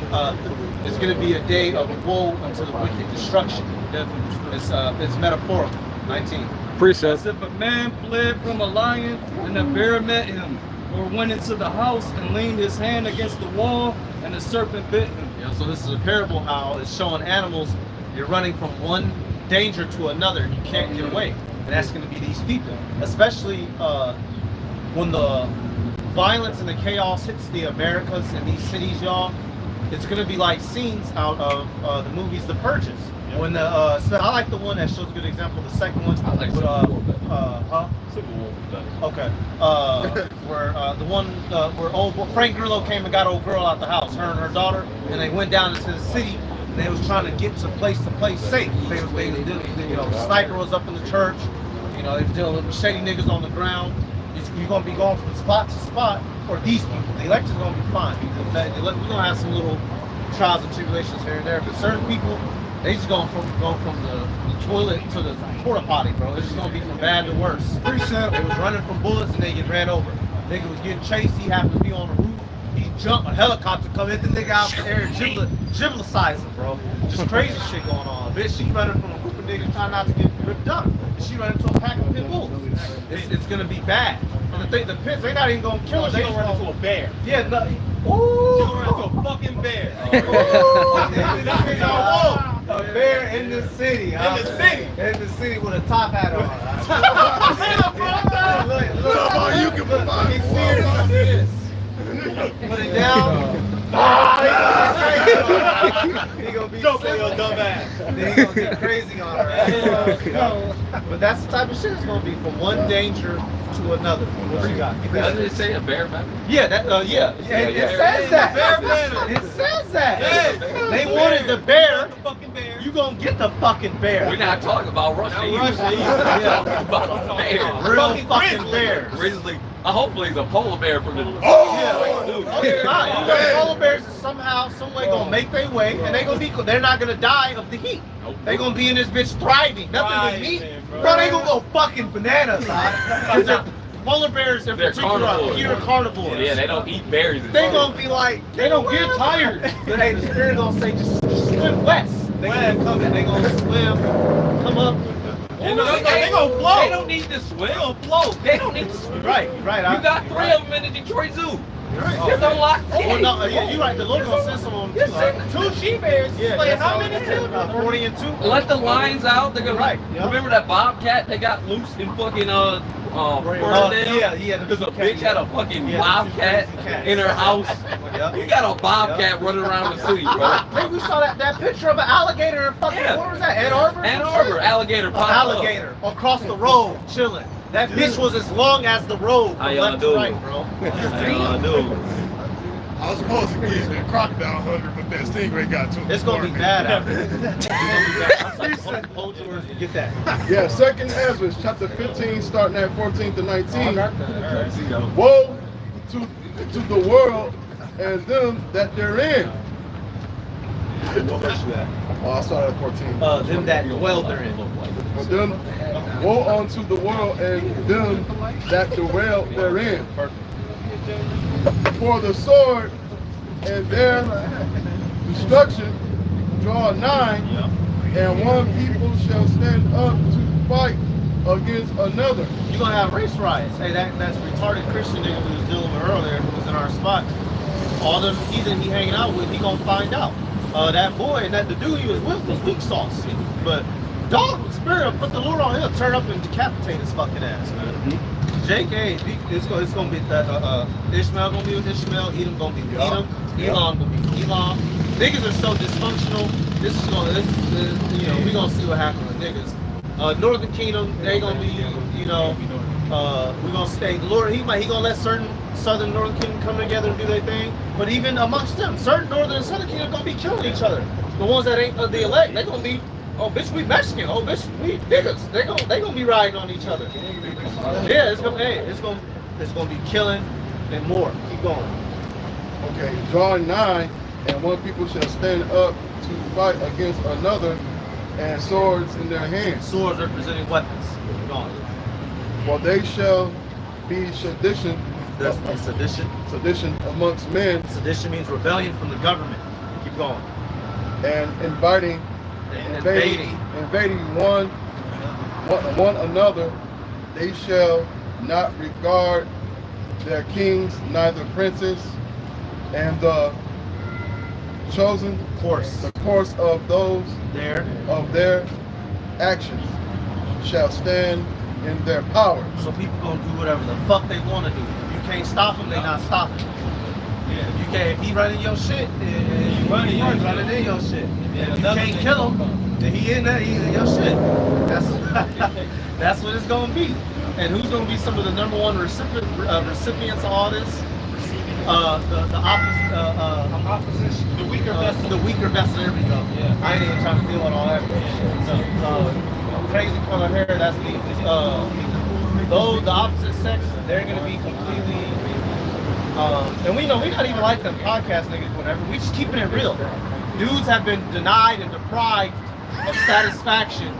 it's going to be a day of woe unto the wicked destruction. Definitely. It's metaphorical. 19. As if a man fled from a lion and a bear met him, or went into the house and leaned his hand against the wall and a serpent bit him. Yeah, so this is a parable how it's showing animals you're running from one danger to another and you can't get away. And that's going to be these people, especially when the violence and the chaos hits the Americas and these cities, y'all. It's going to be like scenes out of the movies The Purges. When the so I like the one that shows a good example. The second one, I like with, Civil War was better. okay, where the one where Frank Grillo came and got old girl out the house, her and her daughter, and they went down into the city. And they was trying to get to place safe. They was dealing, the sniper was up in the church. You know, they was dealing with shady niggas on the ground. You're gonna be going from spot to spot. Or these people, the election's gonna be fine. We're gonna have some little trials and tribulations here and there, but certain people, they just going from the toilet to the porta potty, bro. It's just gonna be from bad to worse. Precept. They was running from bullets and they get ran over. Nigga was getting chased. He happened to be on the roof. He jumped. A helicopter come hit the nigga out the air and giblicized him, bro. Just crazy shit going on. Bitch, she running from a group of niggas trying not to get ripped up. And she running into a pack of pit bulls. It's gonna be bad. And the pits, they not even gonna kill her. They gonna run into a bear. Yeah, no. Ooh. She gonna run into a fucking bear. A bear in the city. In the city with a top hat on. Look, you can provide. He's serious on this. Put it down. He gonna be so your dumb ass. Then he gonna get crazy on her. But that's the type of shit it's gonna be from one danger to another. What you got? Doesn't it say a bear man? Yeah, that yeah. It says that. It says that. They wanted the bear. You gonna get the fucking bear. We're not talking about Russia. We're talking about a bear. Real fucking bear. Grizzly. Hopefully it's a polar bear from the. Polar bears is somehow, some way gonna make their way, and they're not gonna die of the heat. Nope. They gonna be in this bitch thriving. Nothing with meat, bro. They gonna go fucking bananas, huh? Polar bears in particular are pure carnivores. Yeah, they don't eat berries. They gonna be like, they don't get tired. But hey, the spirit gonna say, just swim west. They gonna come in, they gonna swim, come up. They gonna float. They don't need to swim. They gonna float. They don't need to swim. Right. You got 3 of them in the Detroit Zoo. Just unlock the Well, no, you're right. The Lord gonna send some of them too. 2 she-bears. Yeah, like how many children? 40 and 2. Let the lions out. They're gonna remember that bobcat they got loose in fucking yeah. Because a bitch had a fucking bobcat in her house. You got a bobcat running around the city, bro. Hey, we saw that picture of an alligator in fucking, what was that, Ann Arbor? Ann Arbor, alligator pop alligator across the road, chilling. That bitch was as long as the road from left to right, bro. How y'all do? I was supposed to get that crocodile hungry, but that stingray got too. It's gonna be bad out there. Hold yours and get that. Yeah, 2nd Ezra, chapter 15, starting at 14 to 19. Woe to the world and them that they're in. Oh, I started at 14. Them that dwell therein. For them, woe unto the world and them that dwell therein. For the sword and their destruction draw nigh, and one people shall stand up to fight against another. You're gonna have race riots. Hey, that's a retarded Christian nigga we was dealing with earlier who was in our spot. All them heathen he hanging out with, he gonna find out. That boy and the dude he was with was weak sauce. But dog with spirit, put the Lord on him, turn up and decapitate his fucking ass, man. Jake, hey, it's gonna be Ishmael gonna be with Ishmael, Edom gonna be with Edom, Elon gonna be with Elon. Niggas are so dysfunctional. We gonna see what happens with niggas. Northern Kingdom, they gonna be, we gonna stay. The Lord, he gonna let certain Southern Northern Kingdom come together and do their thing. But even amongst them, certain Northern and Southern Kingdom gonna be killing each other. The ones that ain't the elect, they gonna be, oh bitch, we Mexican. Oh bitch, we niggas. They gonna be riding on each other. Yeah, it's gonna be killing and more. Keep going. Okay, drawing 9, and one people shall stand up to fight against another, and swords in their hands. Swords representing weapons. Keep going. For they shall be sedition. Sedition amongst men. Sedition means rebellion from the government. Keep going. And invading one another. They shall not regard their kings, neither princes, and the chosen course. The course of those of their actions shall stand in their power. So people gonna do whatever the fuck they want to do. You can't stop them, they not stopping. Yeah. You can't. If he running your shit, he's running in your shit. If you can't kill him, then he in your shit. That's what it's gonna be. And who's gonna be some of the #1 recipients of all this? Opposition. The weaker vessel. There we go. Yeah. I ain't even trying to deal with all that shit. Crazy color hair. That's me. Those the opposite sex, they're gonna be completely. And we know we're not even like them podcast niggas. Whatever. We just keeping it real. Dudes have been denied and deprived of satisfaction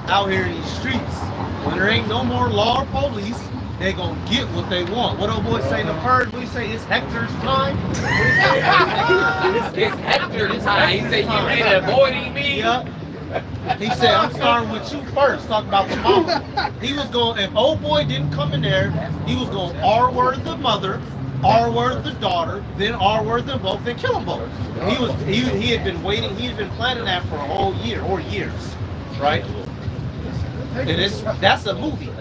out here in these streets. When there ain't no more law or police, they gonna get what they want. What old boy say in the purge? What he say? It's Hector's time. It's Hector's time. He said, "You ain't avoiding me." Yeah. He said, "I'm starting with you first." Talk about your mama. He was going. If old boy didn't come in there, he was going R-word the mother, R-word the daughter, then R-word them both, then kill them both. He had been waiting. He had been planning that for a whole year or years, right? And that's a movie.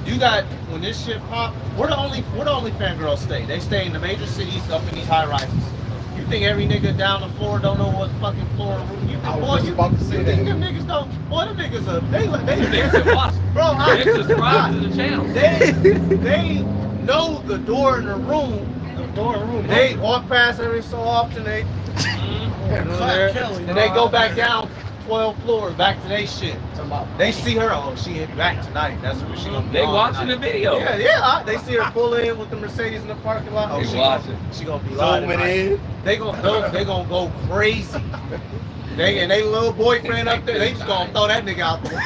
You got when this shit pop. We're the only fangirls stay. They stay in the major cities up in these high rises. You think every nigga down the floor don't know what fucking floor room? You think them niggas don't? Boy, them niggas they bro. They subscribe to the channel. They know the door in the room. They walk past every so often. They and they go back down 12 floors back to their shit. They see her. Oh, she hit back tonight. That's where she gonna be. They watching the video. Yeah. They see her pull in with the Mercedes in the parking lot. Oh, she gonna be live. They gonna go crazy. They little boyfriend up there. They just gonna throw that nigga out there.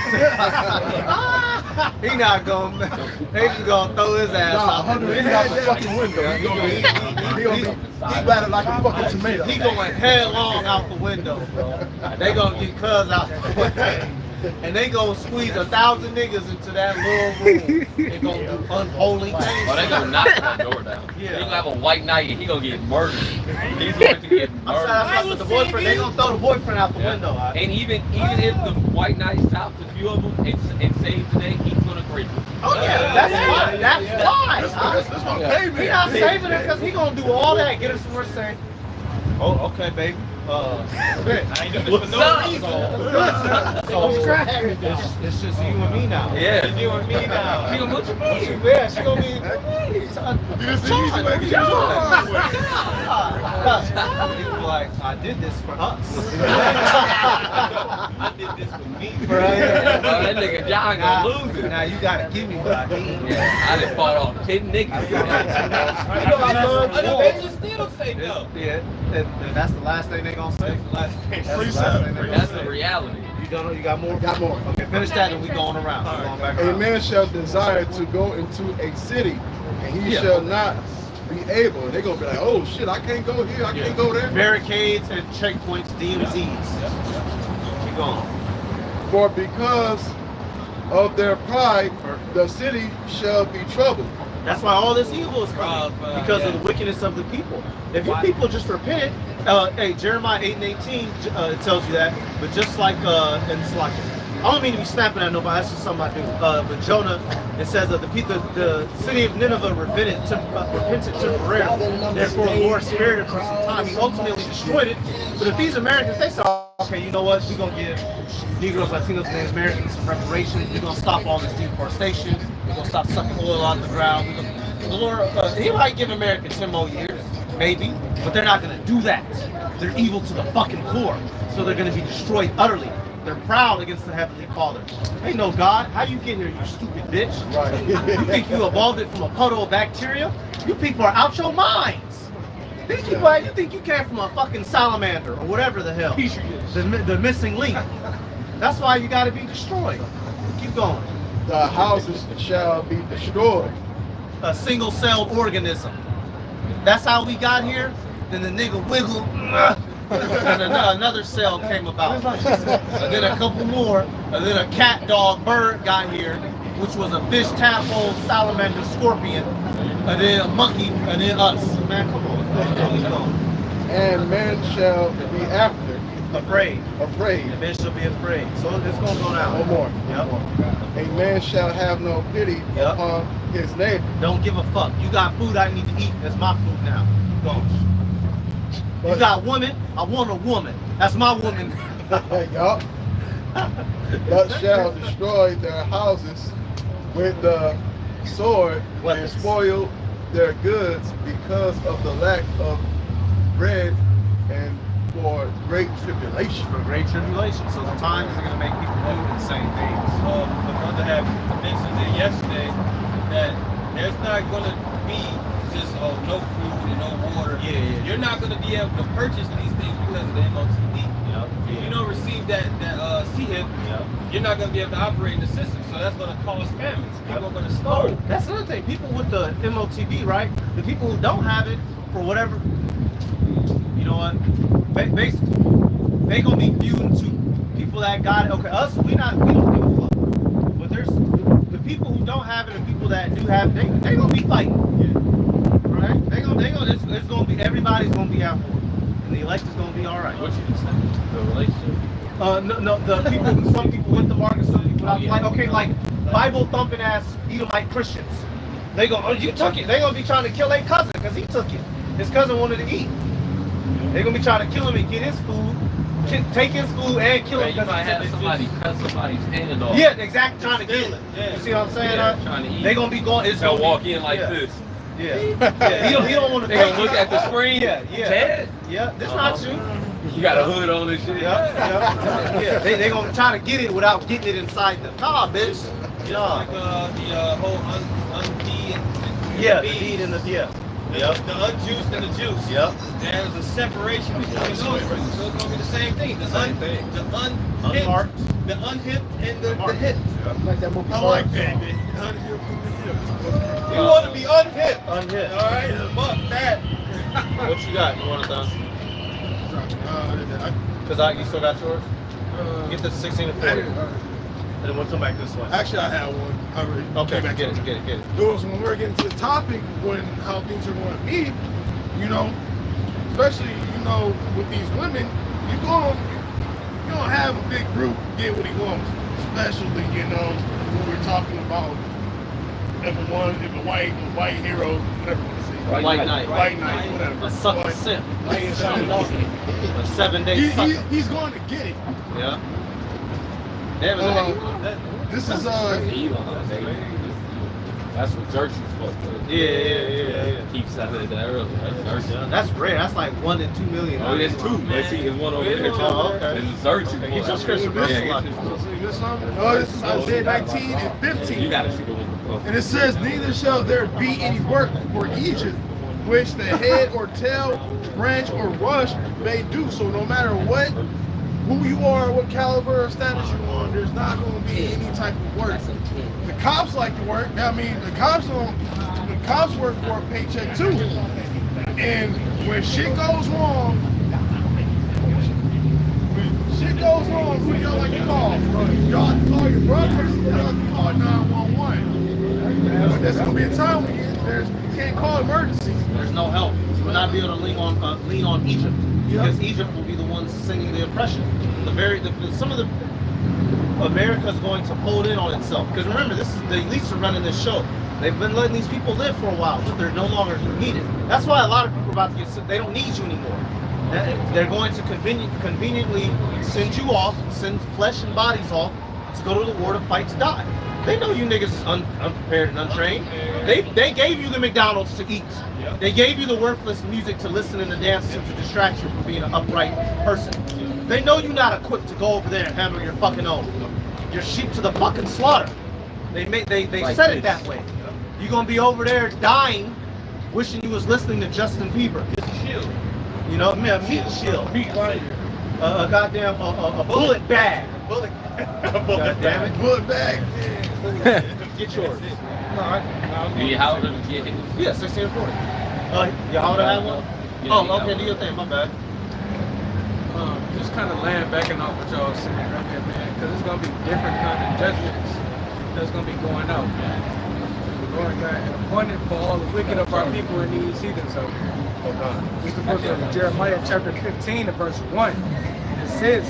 He not gonna. They just gonna throw his ass out the fucking window. He batted like a fucking tomato. He going headlong out the window, bro. They gonna get cuz out the window. And they gonna squeeze 1,000 niggas into that little room. They gonna do unholy things. Oh, they gonna knock that door down. Yeah. He gonna have a white knight and he gonna get murdered. He's going to get murdered. I'm sorry, the boyfriend. They gonna throw the boyfriend out the window. Right? And even if the white knight stops a few of them and saves the day, he's gonna grape them. Oh yeah, that's why. He not saving it because he gonna do all that, get us somewhere safe. Oh, okay, baby. I ain't doing this for no reason. It's just you and me now. Yeah. It's you and me now. She gonna look at me. Yeah, she gonna be. Like, I did this for us. I did this for me. That nigga John gonna lose it. Now you gotta give me what I need. Yeah, I done fought off 10 niggas. Still say no. Yeah, that's the last thing they gonna say. That's the reality. You got more? Got more. Okay, finish that and we going around. Going back around. A man shall desire to go into a city, and he shall not be able. They're gonna be like, oh shit, I can't go here, I can't go there. Barricades and checkpoints, DMZs. Keep going. For because of their pride, the city shall be troubled. That's why all this evil is coming, because of the wickedness of the people. If you people just repent, hey, Jeremiah 8:18 it tells you that. But just like and it's like, I don't mean to be snapping at nobody. That's just something I do. But Jonah, it says that the city of Nineveh repented temporarily. Therefore, the Lord spared it for some time. He ultimately destroyed it. But if these Americans, they say, okay, you know what? We're gonna give Negroes, Latinos, and Americans some reparations. We're gonna stop all this deforestation. We're gonna stop sucking oil out of the ground. The Lord, he might give America 10 more years, maybe, but they're not gonna do that. They're evil to the fucking core, so they're gonna be destroyed utterly. They're proud against the Heavenly Father. Ain't no God. How you get here, you stupid bitch? Right. You think you evolved it from a puddle of bacteria? You people are out your minds. These people, you think you came from a fucking salamander or whatever the hell. The missing link. That's why you gotta be destroyed. Keep going. The houses shall be destroyed. A single-celled organism. That's how we got here. Then the nigga wiggled, and another cell came about. And then a couple more, and then a cat, dog, bird got here, which was a fish, tadpole, salamander, scorpion, and then a monkey, and then us. Man, come on. And men shall be after. Afraid. Afraid. And men shall be afraid. So it's gonna go down. No more. Yep. A man shall have no pity upon his neighbor. Don't give a fuck. You got food I need to eat. That's my food now. Go. You got woman. I want a woman. That's my woman. Yup. But shall destroy their houses with the sword and spoil their goods because of the lack of bread and for great tribulation. For great tribulation. So the times are going to make people do insane things. The brother had mentioned it yesterday that there's not going to be just no food and no water. You're not going to be able to purchase these things because of the MOTD. If you don't receive that CHIP, you're not going to be able to operate the system. So that's going to cause famines. People are going to starve. That's another thing. People with the MOTD, right? The people who don't have it, for whatever, you know what? Basically, they gonna be viewed to people that got it. Okay, us, we don't give a fuck. But there's the people who don't have it and people that do have it, they gonna be fighting. Right? It's gonna be, everybody's gonna be out for it. And the election's gonna be alright. What you just said? The relationship? No, the people, some people with the market, some people not. Like, okay, like Bible thumping ass Edomite Christians. They go, oh, you took it. They gonna be trying to kill their cousin because he took it. His cousin wanted to eat. They're gonna be trying to kill him and get his food, take his food and kill him. You might have somebody cut somebody's hand off. Yeah, exactly, trying to kill it. You see what I'm saying? Trying to eat. They're gonna be going. It's They'll gonna walk be, in like this. Yeah. He don't want to. They gonna look at the screen. Yeah. This not you. You got a hood on this shit. Yeah. They gonna try to get it without getting it inside them. Nah, bitch. Yeah. Like the whole undeed. The deed and the The unjuiced and the juice. There's a separation between those two. So it's gonna be the same thing. The unhipped, the unhipped, and the hip. Like that movie. I like that, man. You want to be unhipped. Unhipped. All right, fuck that. What you got? You want it done? Cause you still got yours. Get the 16 and 40. And then we'll come back this way. Actually, I had one. I already Okay, get it. It was when we're getting to the topic, how things are going to be, you know, especially, you know, with these women, you don't have a big group get what he wants. Especially, you know, when we're talking about if a white hero, whatever you want to say. White knight, whatever. A sucker simp. A 7-day sucker. He's going to get it. Yeah. This is That's what Xerxes fucked with. Yeah. Keep saying that earlier. That's rare. That's like 1 in 2 million. Oh, there's two. Let's see, there's one over there too. Okay. There's Xerxes. Get your scripture, bro. this is Isaiah 19 and 15. You gotta see the one. And it says, neither shall there be any work for Egypt, which the head or tail, branch or rush may do. So no matter what, who you are, what caliber or status you're on, there's not going to be any type of work. The cops like to work. I mean, the cops work for a paycheck too. And when shit goes wrong, who do y'all like to call call. Y'all have to call your brothers. Y'all have to call 911. But there's gonna be a time when you can't call emergencies. There's no help. You will not be able to lean on Egypt because Egypt will be the ones sending the oppression. Some of the America's going to fold in on itself because remember, the elites are running this show. They've been letting these people live for a while, but they're no longer needed. That's why a lot of people are about to get sick. They don't need you anymore. They're going to conveniently send you off, send flesh and bodies off to go to the war to fight to die. They know you niggas is unprepared and untrained. They gave you the McDonald's to eat. They gave you the worthless music to listen and to dance to distract you from being an upright person. They know you're not equipped to go over there and handle your fucking own. You're sheep to the fucking slaughter. They like said it that way. You're gonna be over there dying, wishing you was listening to Justin Bieber. It's a shield. You know, man, a meat shield. Meat binder. A goddamn a bullet bag. Bullet. God damn it. Bullet bag. Get yours. Do you have them get it? Yeah, 16 and 40. Y'all have one? Oh, okay. Do your thing. My bad. Just kind of laying back and off what y'all saying right here, man, because it's gonna be different kind of judgments that's gonna be going out. The Lord got appointed for all the wicked of our people in these heathens out there. This is the book of Jeremiah chapter 15 and verse 1. It says,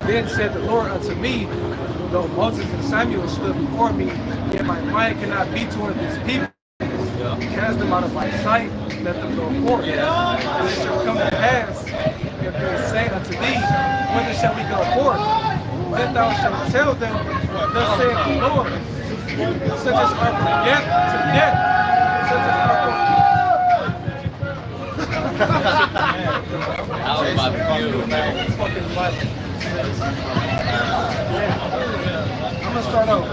"Then said the Lord unto me, though Moses and Samuel stood before me, yet my mind cannot be toward these people. Cast them out of my sight, let them go forth. And it shall come to pass, if they say unto thee, whither shall we go forth? Then thou shalt tell them, thus saith the Lord, such as are from death to death, such as are from..." I was about to kill him, man. I'm gonna start over.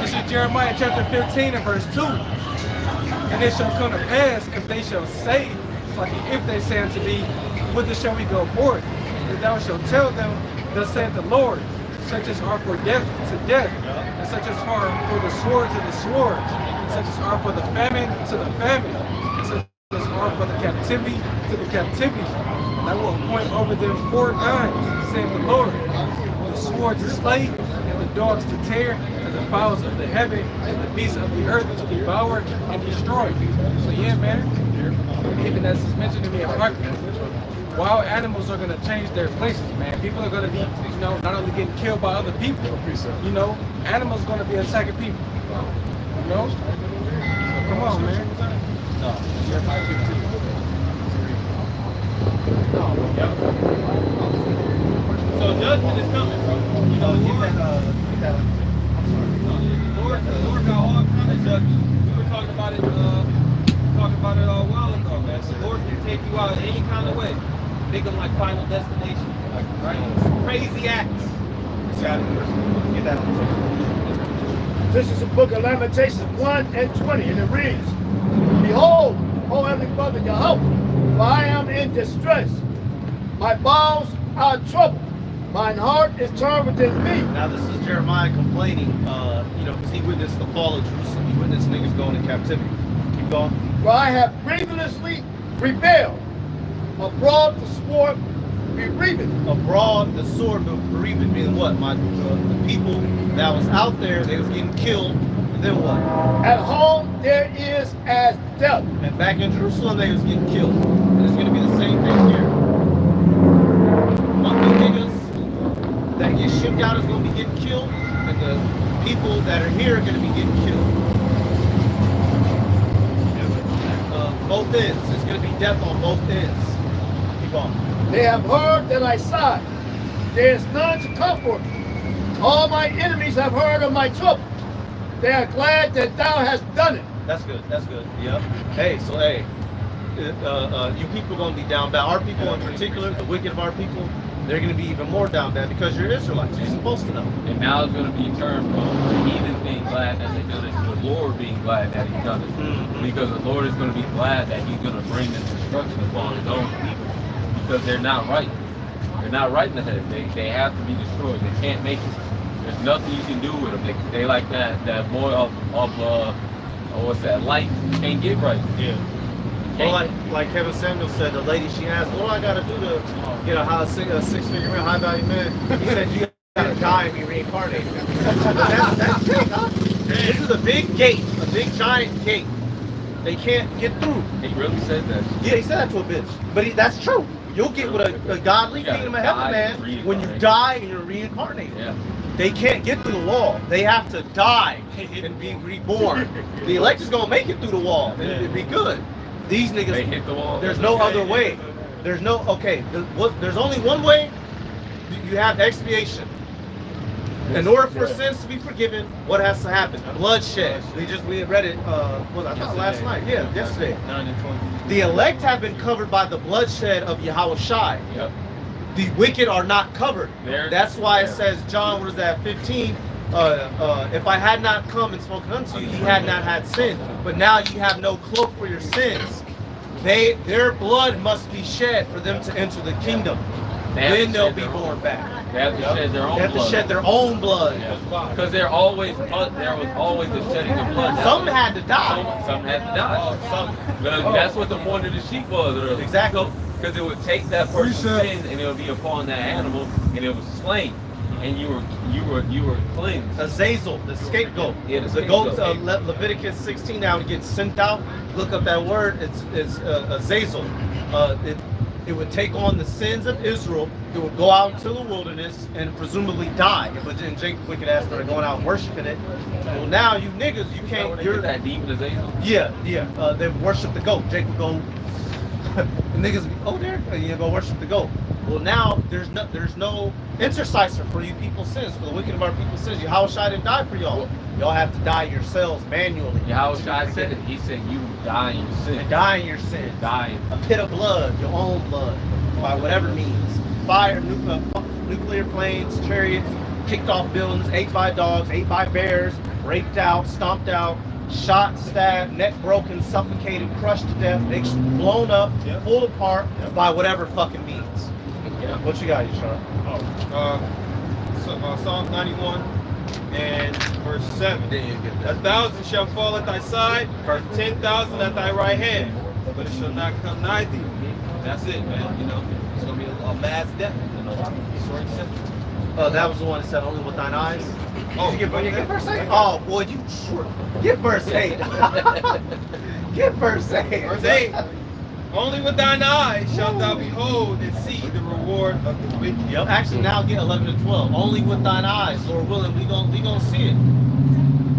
This is Jeremiah chapter 15 and verse 2. "And it shall come to pass, if they shall say, if they say unto thee, whither shall we go forth? Then thou shalt tell them, thus saith the Lord, such as are for death to death, and such as are for the sword to the sword, and such as are for the famine to the famine, and such as are for the captivity to the captivity. And I will appoint over them 4 times, saith the Lord, the sword to slay, and the dogs to tear, and the fowls of the heaven, and the beasts of the earth to devour and destroy." So yeah, man, even as it's mentioned in the apartment, wild animals are gonna change their places, man. People are gonna be, not only getting killed by other people, animals are gonna be attacking people. So come on, man. So judgment is coming, bro. The Lord got all kinds of judgment. We were talking about it a while ago, man. The Lord can take you out any kind of way. Make them like Final Destination, right? Crazy acts. Get that on. This is the book of Lamentations 1 and 20, and it reads, "Behold, O heavenly Father Yahweh, for I am in distress. My bowels are troubled. Mine heart is turned within me." Now this is Jeremiah complaining, because he witnessed the fall of Jerusalem. He witnessed niggas going in captivity. Keep going. "For I have grievously rebelled. Abroad the sword bereaveth." Abroad, the sword bereaveth meaning what? The people that was out there, they was getting killed, and then what? "At home there is as death." And back in Jerusalem, they was getting killed. And it's going to be the same thing here. Monkey niggas that get shipped out is going to be getting killed, and the people that are here are going to be getting killed. Both ends. It's going to be death on both ends. Keep on. "They have heard that I sigh. There is none to comfort me. All my enemies have heard of my trouble. They are glad that thou hast done it." That's good. That's good. Yep. Hey, you people are going to be down bad. Our people in particular, the wicked of our people, they're going to be even more down bad because you're Israelites. You're supposed to know. And now it's going to be turned from the heathens being glad that they done it to the Lord being glad that He's done it. Mm-hmm. Because the Lord is going to be glad that He's going to bring this destruction upon His own people. Because they're not right. They're not right in the head. They have to be destroyed. They can't make it. There's nothing you can do with them. They like that boy off what's that, Light, can't get right. Yeah. Well, like Kevin Samuel said, the lady she asked, what do I gotta do to get a six-figure man, high value man? He said you gotta die and be reincarnated. That's big, huh? This is a big gate, a big giant gate. They can't get through. He really said that. Yeah, he said that to a bitch. But that's true. You'll get with a godly kingdom of heaven, man, when you die and you're reincarnated. Yeah. They can't get through the wall. They have to die and be reborn. The elect is gonna make it through the wall and it'll be good. These niggas, They hit the wall. there's no other way. There's no, okay, there's only one way. You have expiation. In order for sins to be forgiven, what has to happen? Bloodshed. We read it, I thought last night. Yeah, yesterday. 9 and 20. The elect have been covered by the bloodshed of Yahweh Shai. Yep. The wicked are not covered. That's why it says, John, what is that, 15? If I had not come and spoken unto you, ye had not had sin. But now ye have no cloak for your sins. Their blood must be shed for them to enter the kingdom. Then they'll be born back. They have to shed their own blood. They have to shed their own blood. Because there was always a shedding of blood. Some had to die. Some had to die. That's what the point of the sheep was earlier. Exactly. Because it would take that person's sin and it would be upon that animal and it was slain. And you were cleansed. Azazel, the scapegoat. Yeah, the goat. scapegoat. Leviticus 16 now it gets sent out. Look up that word. It's Azazel. It would take on the sins of Israel. It would go out into the wilderness and presumably die. But then Jacob wicked ass started going out and worshiping it. Well, now you niggas, you can't. You're that demon Azazel. Yeah. They worship the goat. Jacob would go. The niggas be, oh, there you go worship the goat. Well, now there's no intercessor for you people's sins, for the wicked of our people's sins. Yahweh Shai didn't die for y'all. Y'all have to die yourselves manually. Yahweh Shai said it. He said you die in your sin. Die in your sin. Die. A pit of blood, your own blood, by whatever means. Fire, nuclear flames, chariots, kicked off buildings, ate by dogs, ate by bears, raped out, stomped out, shot, stabbed, neck broken, suffocated, crushed to death, blown up, pulled apart by whatever fucking means. Yeah. What you got, Yashar? Psalm 91 and verse 7. 1,000 shall fall at thy side, 10,000 at thy right hand, but it shall not come nigh thee. That's it, man. You know, it's gonna be a mass death. You know, short and simple. That was the one that said only with thine eyes. Oh, Did you get verse 8? Oh boy, you get verse 8. Get verse 8. Verse 8. Only with thine eyes shalt thou behold and see the reward of the wicked. Yep. Actually, now get 11 and 12. Only with thine eyes, Lord willing, we gonna see it.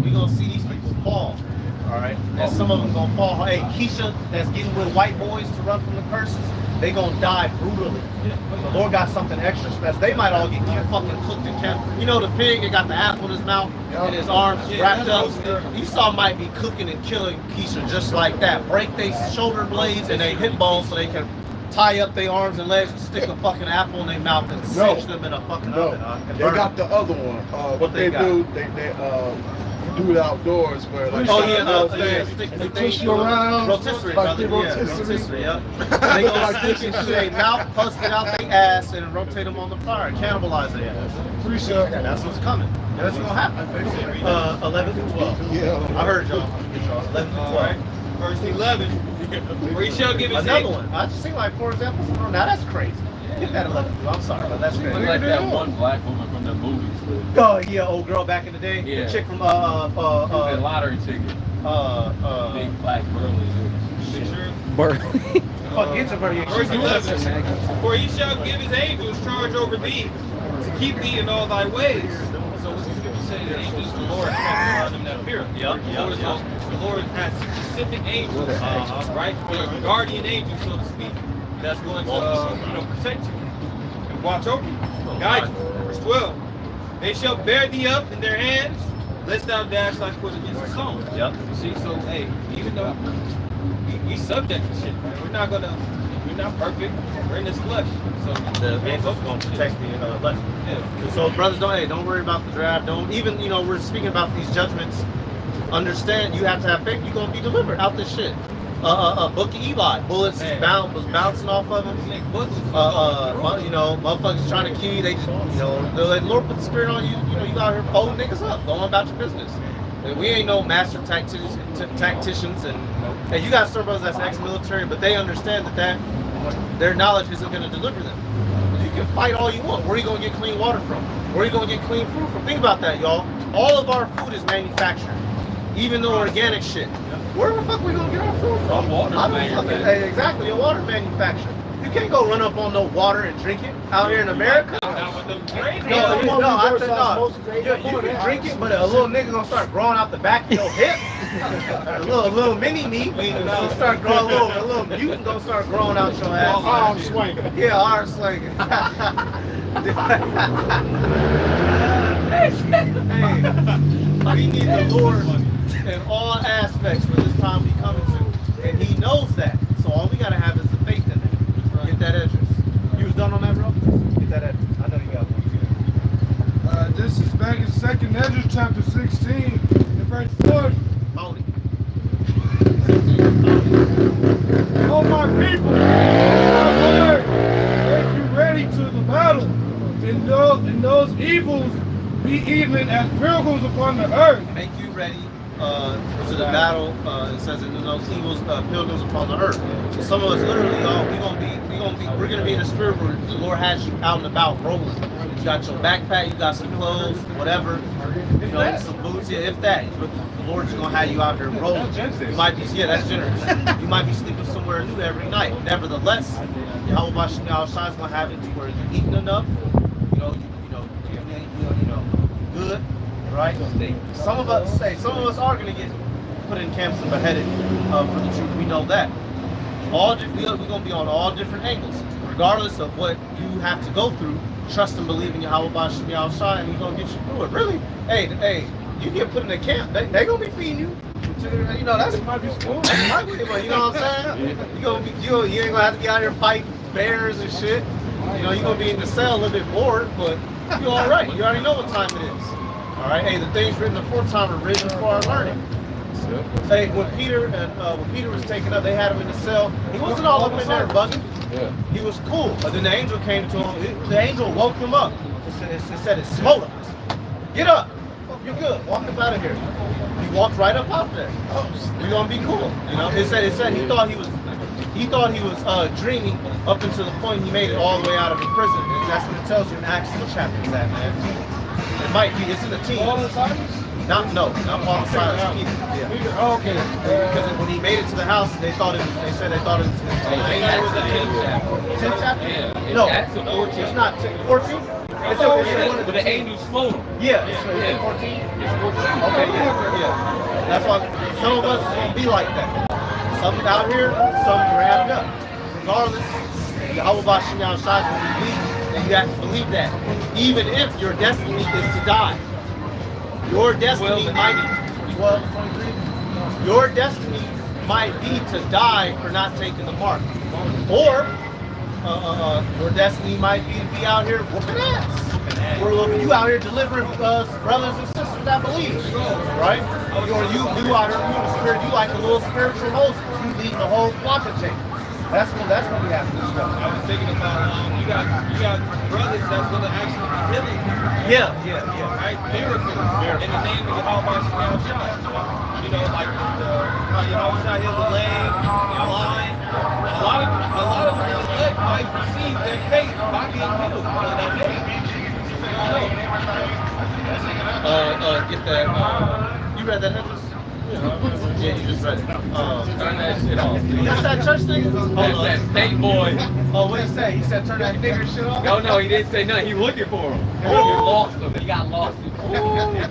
We gonna see these people fall. All right. And some of them gonna fall. Hey, Keisha, that's getting with white boys to run from the curses. They gonna die brutally. The Lord got something extra special. They might all get fucking cooked and kept. You know the pig that got the apple in his mouth and his arms wrapped up? Esau might be cooking and killing Keisha just like that. Break their shoulder blades and their hip bones so they can tie up their arms and legs and stick a fucking apple in their mouth and cinch them in a fucking oven. They got the other one. What they do, they do it outdoors where like they push you around. Rotisserie, like brother. rotisserie. Yeah. They gonna stick it to their mouth, bust it out their ass, and rotate them on the fire, cannibalize their ass. Appreciate that. That's what's coming. That's what's gonna happen. 11 to 12. Yeah. I heard y'all. 11 to 12. Verse 11. For he shall give his Another one. I just seen like 4 examples. Now that's crazy. Get that 11 to 12. I'm sorry, but that's Look crazy. like that one black woman from the movies. Oh yeah, old girl back in the day. Yeah. The chick from That lottery ticket. Big black burly. Picture. Fuck, it's a very Verse 11. For he shall give his angels charge over thee to keep thee in all thy ways. So what's the scripture say? The angels of the Lord have around them that fear him. The Lord has specific angels, right? Guardian angels, so to speak, that's going to protect you and watch over you, guide you. Verse 12. They shall bear thee up in their hands, lest thou dash thy foot against a stone. Yep. See, so hey, even though we subject to shit, man, we're not perfect. We're in this flesh. So The angels gonna protect the left. Yeah. So brothers, don't worry about the draft. Don't even, we're speaking about these judgments. Understand, you have to have faith. You're gonna be delivered out this shit. Book of Eli, bullets was bouncing off of him. Motherfuckers trying to kill you. They just, the Lord put the spirit on you. You out here folding niggas up, going about your business. We ain't no master tacticians, and you got some brothers that's ex-military, but they understand that their knowledge isn't going to deliver them. You can fight all you want. Where are you going to get clean water from? Where are you going to get clean food from? Think about that, y'all. All of our food is manufactured, even the organic shit. Where the fuck we going to get our food from? Exactly, your water manufactured. You can't go run up on no water and drink it out here in America. No, I said no. You can drink it, but a little nigga gonna start growing out the back of your hip. A little mini me gonna start growing. A little mutant gonna start growing out your ass. Arm swinging. Yeah, arm swinging. Hey, we need the Lord in all aspects for this time we coming to, and He knows that. So all we gotta have is the faith in it. Get that address. You was done on that, bro? Get that address. I know you got one. This is back in 2nd Ezra chapter 16, and verse 40. Holy. Oh my people, my word, make you ready to the battle, and those evils be even as pilgrims upon the earth. Make you ready to the battle. It says in those evils, pilgrims upon the earth. So some of us literally, y'all, we're gonna be in the spirit where the Lord has you out and about rolling. You got your backpack, you got some clothes, whatever, you know, some boots, yeah, if that. But the Lord's gonna have you out there rolling. You might be, yeah, that's generous. You might be sleeping somewhere new every night. Nevertheless, Yahweh is gonna have it to where you're eating enough, good, right? Some of us are gonna get put in camps and beheaded for the truth. We know that. We're gonna be on all different angles, regardless of what you have to go through. Trust and believe in Yahweh Bashim Yahushua, and He's gonna get you through it. Really, hey, you get put in a camp, they gonna be feeding you. You know that's might be cool. You know what I'm saying? You ain't gonna have to be out here fighting bears and shit. You know, you're gonna be in the cell a little bit bored, but you're all right. You already know what time it is. All right. Hey, the things written aforetime are written for our learning. Hey, when Peter was taken up, they had him in the cell. He wasn't all up in there bugging. Yeah. He was cool. But then the angel came to him. The angel woke him up. It said it smote him. Get up. You're good. Walk up out of here. He walked right up out there. You're gonna be cool. You know. It said he thought he was dreaming up until the point he made it all the way out of the prison. And that's what it tells you in Acts 2 chapters, that man. It might be. It's in the teens. Not Paul and Silas. Yeah. Oh, okay. Because when he made it to the house, they said it was his 10th chapter. Yeah. No, Acts 14. It's not 14. It's one of the angels smote him. Yeah, it's 14. It's 14. Okay, yeah. That's why some of us gonna be like that. Some out here, some wrapped up. Regardless, Yahweh Bashim Yahushua is going to be weak, and you have to believe that. Even if your destiny is to die. Your destiny might be 12:23. Your destiny might be to die for not taking the mark. Or your destiny might be to be out here whooping ass. Or you out here delivering brothers and sisters that believe, right? Or you out here, you the spirit, you like a little spiritual Moses. You leading the whole flock of Jacob. That's what we have to do. I was thinking about you got brothers that's gonna actually be healing. Yeah. Right? Miracles in the name of Yahweh Shai. You know, like how Yahweh Shai healed the lame, the blind. A lot of the elect might receive their faith by being healed by that name. Get that. You read that headless? Yeah, you just read it. Turn that shit off. That's that church thing? That's that state boy. Oh, what did he say? He said turn that nigger shit off? No, he didn't say nothing. He looking for him. He lost him. He got lost. He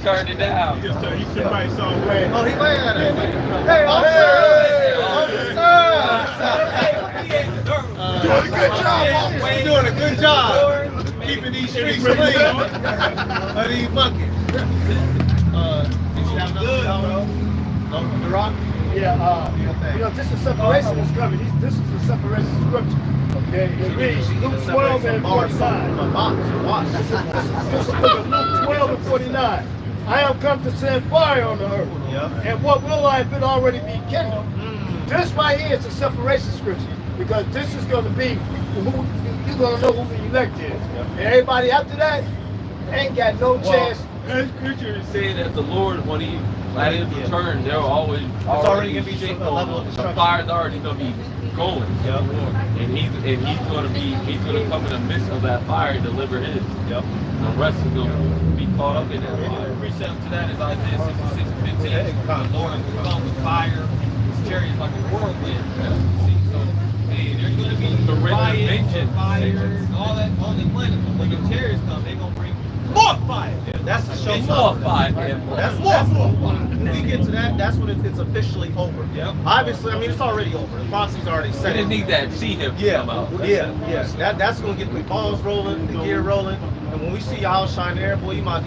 turned it down. He should write some way. Oh, he went at it. Hey, officer! Doing a good job, officer. You're doing a good job. Keeping these streets clean. Of these monkeys. Did you have another no, the rock? Yeah, this is separation is coming. This is the separation scripture. Okay, it reads Luke 12 and 49. This is Luke 12 and 49. I am come to send fire on the earth. And what will I if it already be kindled? This right here is a separation scripture. Because this is going to be who you're going to know who the elect is. And everybody after that ain't got no chance That scripture is saying that the Lord, when he at his return, they're always already gonna be shaking a level of the destruction. fire's already gonna be going. Yep. And he's gonna come in the midst of that fire and deliver his. Yep. The rest is gonna be caught up in that fire. Precept to that is Isaiah 66:15. The Lord will come with fire, his chariots like a whirlwind. See, so hey, there's gonna be The riots, vengeance. fires, all that on the planet. But when the chariots come, they're gonna bring more fire. Yeah, that's the show. More fire, man. That's when we get to that. That's when it's officially over. Yep. Obviously, I mean it's already over. The prophecy's already They set. didn't need that see him come out. That's gonna get the balls rolling, the gear rolling, and when we see y'all shine there, boy, you might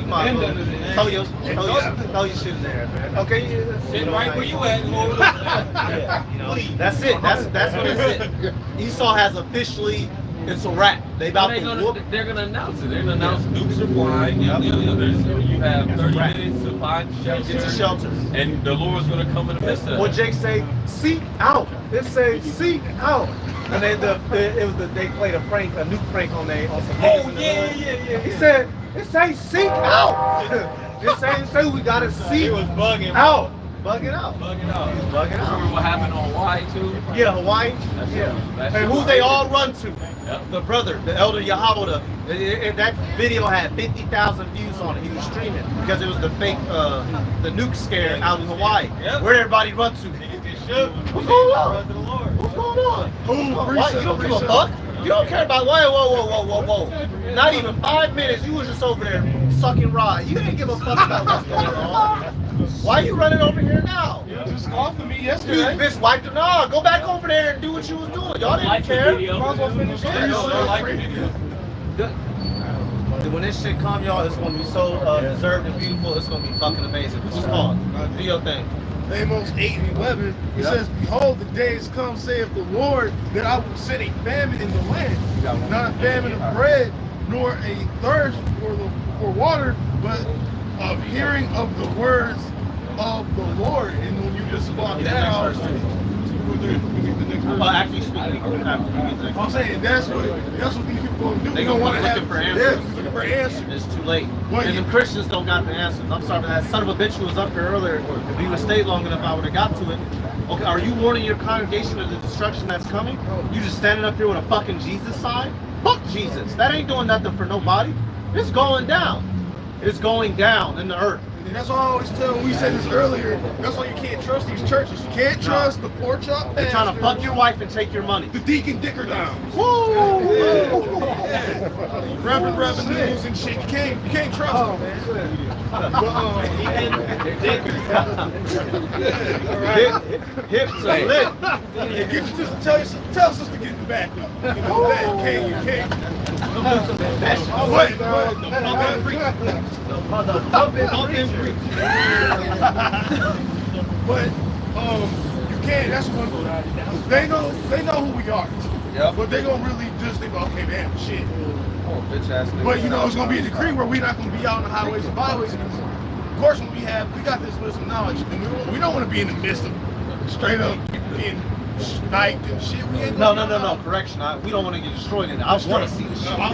tell your shit in there, man. Okay, Sitting right where you at, Lord. Yeah, you know, that's it. That's what it's it. Esau has officially. It's a wrap. They about to whoop. They're gonna announce it. They're gonna announce nukes are flying. Yep. You have 30 minutes to find shelter. Get to shelter. And the Lord's gonna come in the midst of that. What Jake say? Seek out. It say seek out. And then they played a nuke prank on some niggas in the hood. He said it say seek out. It say we gotta seek He was bugging out. Bugging out. Bugging out. He's bugging out. Remember what happened on Hawaii too? Yeah, Hawaii. That's And who they all run to? Yep. The brother, the elder Yahweh. And that video had 50,000 views on it. He was streaming because it was the fake, the nuke scare out in Hawaii. Yep. Where everybody run to? Niggas get shook. What's going on? Run to the Lord. What's going on? Why, you don't give a fuck? You don't care about whoa. Not even 5 minutes. You was just over there sucking rod. You didn't give a fuck about what's going on. Why you running over here now? Just offered me You yesterday. bitch wiped it. Nah, go back over there and do what you was doing. Y'all didn't care. Might as well finish When this shit come, y'all, it's gonna be so deserved and beautiful. It's gonna be fucking amazing. What's it called? Do your thing. Amos 8:11. It says, "Behold, the days come, saith the Lord, that I will send a famine in the land, not a famine of bread, nor a thirst for water, but of hearing of the words of the Lord." And when you just block that out, Actually speaking, I'm saying that's what these people gonna do. They gonna want to looking for answers. looking for answers. it's too late. Well, And you- the Christians don't got the answers. I'm sorry, that son of a bitch who was up here earlier. If he would have stayed long enough, I would have got to it. Okay, are you warning your congregation of the destruction that's coming? You just standing up here with a fucking Jesus sign? Fuck Jesus. That ain't doing nothing for nobody. It's going down. It's going down in the earth. And that's why I always tell them, we said this earlier, that's why you can't trust these churches. You can't trust the pork chop They're trying to pastors, fuck your wife and take your money. the deacon dicker downs, Woo! revenues and shit. You can't trust them, man. Hip to lip. Just tell us to get the back up. You know that you can't. But you can't. That's what they know. They know who we are. Yep. But they gonna really just think, okay, man, shit. Oh, bitch ass nigga. But you know, it's gonna be a decree where we're not gonna be out on the highways and byways anymore. Of course, when we got this wisdom knowledge, and we don't want to be in the midst of straight up being sniped and shit. We ain't No. Correction. We don't want to get destroyed in it. I want to see the shit. I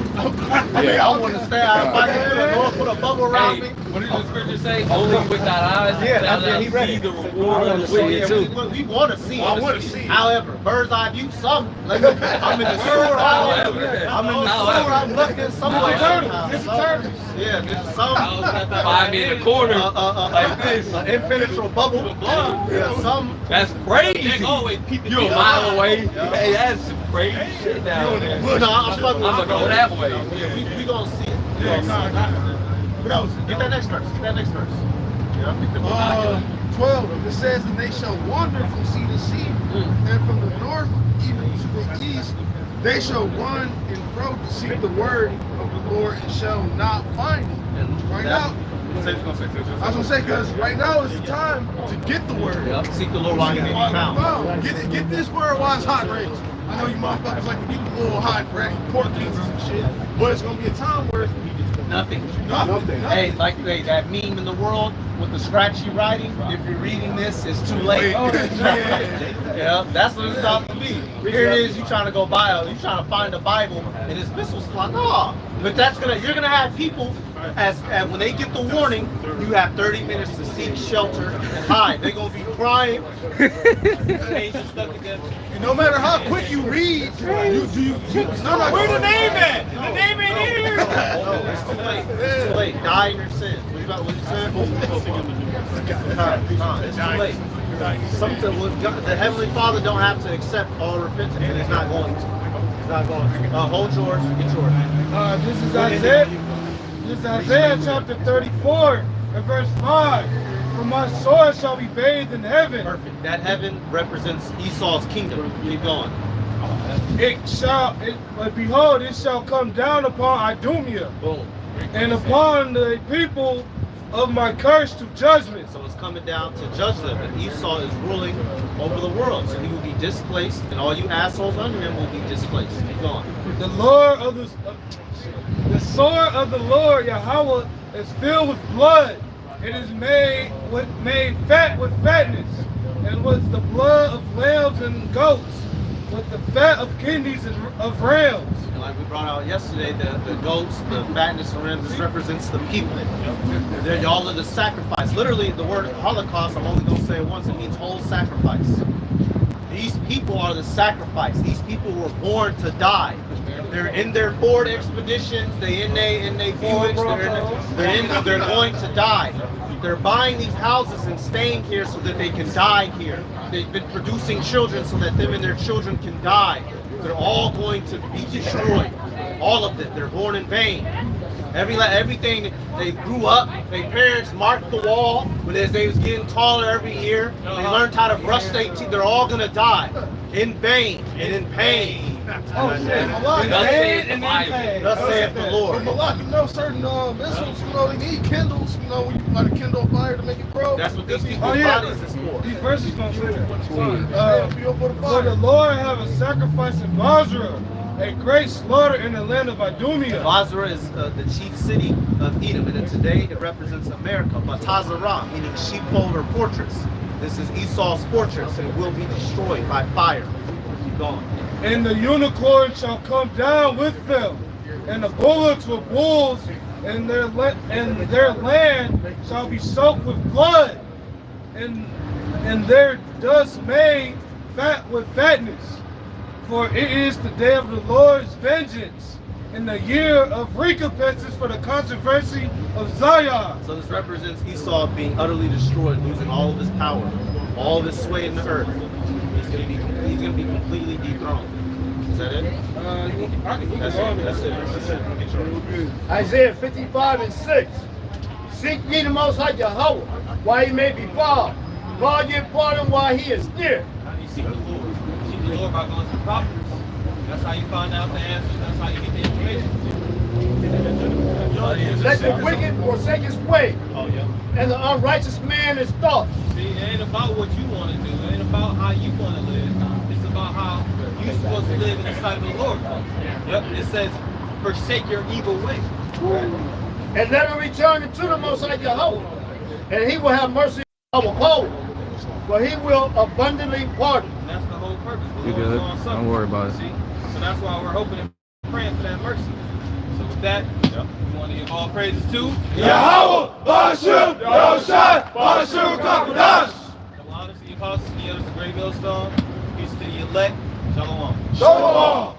want to stay out. If I can put a bubble around me. What did the scripture say? Only with that eyes. Yeah, thou that's it. He shalt read see it. the reward of the wicked. We want to see it. I want to see it. However, bird's eye view, some. Like, I'm in the sewer. I'm looking at somewhere. Yeah, there's some. Find me in the corner like this. An impenetrable bubble. Yeah, some. That's crazy. Always keep it You're a mile away. Hey, that's some crazy shit down there. No, I'm gonna go that way. Yeah, we gonna see it. We gonna see it. What else? Get that next verse. Yeah, 12. It says, and they shall wander from sea to sea, and from the north even to the east. They shall run and fro to seek the word of the Lord, and shall not find it. Right now, I was gonna say, because right now is the time to get the word. Yep. Seek the Lord while he may be found. Get this word while it's hot, right? I know you motherfuckers like to get a little hot for any pork pieces and shit, but it's gonna be a time where Nothing. nothing. Hey, like that meme in the world with the scratchy writing. If you're reading this, it's too late. Yeah. Yeah, that's what it's about to be. Here it is, you trying to go you trying to find the Bible, and his missiles fly. No, but you're gonna have people as when they get the warning, you have 30 minutes to seek shelter and hide. They're gonna be crying. Angels stuck together. No matter how quick you read, where the name at? The name ain't here. No, it's too late. It's too late. Die in your sins. What you saying? It's too late. The Heavenly Father don't have to accept all repentance, and He's not going to. He's not going to. Hold yours. Get yours. This is Isaiah chapter 34 and verse 5. For my sword shall be bathed in heaven. Perfect. That heaven represents Esau's kingdom. Keep going. But behold, it shall come down upon Idumea. Boom. And upon the people of my curse to judgment. So it's coming down to judge them, and Esau is ruling over the world, so he will be displaced, and all you assholes under him will be displaced. Keep going. The sword of the Lord Yahweh is filled with blood. It is made fat with fatness, and with the blood of lambs and goats, with the fat of kidneys and of rams. And like we brought out yesterday, the goats, the fatness of rams, this represents the people. They're all of the sacrifice. Literally, the word Holocaust, I'm only going to say it once, it means whole sacrifice. These people are the sacrifice. These people were born to die. They're in their forward expeditions. They're going to die. They're buying these houses and staying here so that they can die here. They've been producing children so that them and their children can die. They're all going to be destroyed. All of them. They're born in vain. Everything they grew up, their parents marked the wall, but as they was getting taller every year, they learned how to brush their teeth. They're all gonna die in vain and in pain. Thus saith the Lord. But Malak, certain missiles, they need kindles, when you light a kindle on fire to make it grow. That's what these people's bodies is for. These verses don't say that. For the Lord have a sacrifice in Basra, a great slaughter in the land of Idumea. Basra is the chief city of Edom, and today it represents America. Batazara, meaning sheepfold or fortress. This is Esau's fortress, and it will be destroyed by fire. Keep going. And the unicorn shall come down with them, and the bullocks with bulls, and their land shall be soaked with blood, and their dust made fat with fatness. For it is the day of the Lord's vengeance, in the year of recompenses for the controversy of Zion. So this represents Esau being utterly destroyed, losing all of his power, all of his sway in the earth. He's gonna be completely dethroned. Is that it? That's it. Isaiah 55 and 6. Seek ye the Most High Yahweh, while he may be found. God your pardon while he is near. How do you seek the Lord? You seek the Lord by going to the prophets. That's how you find out the answers. That's how you get the information. Let the wicked forsake his way, and the unrighteous man his thoughts. See, it ain't about what you want to do. It ain't about how you want to live. It's about how you're supposed to live in the sight of the Lord. Yep, it says, forsake your evil way. And let him return into the Most High Yahweh, and he will have mercy on our power, for he will abundantly pardon. And that's the whole purpose. You good? Don't worry about it. See? So that's why we're hoping and praying for that mercy. So with that, we want to give all praises to Yahweh, Hashem, Yahushua, Hashem, Kakodash. Double honor to the apostles and the others, the great millstone. Peace to the elect. Shalom. Shalom.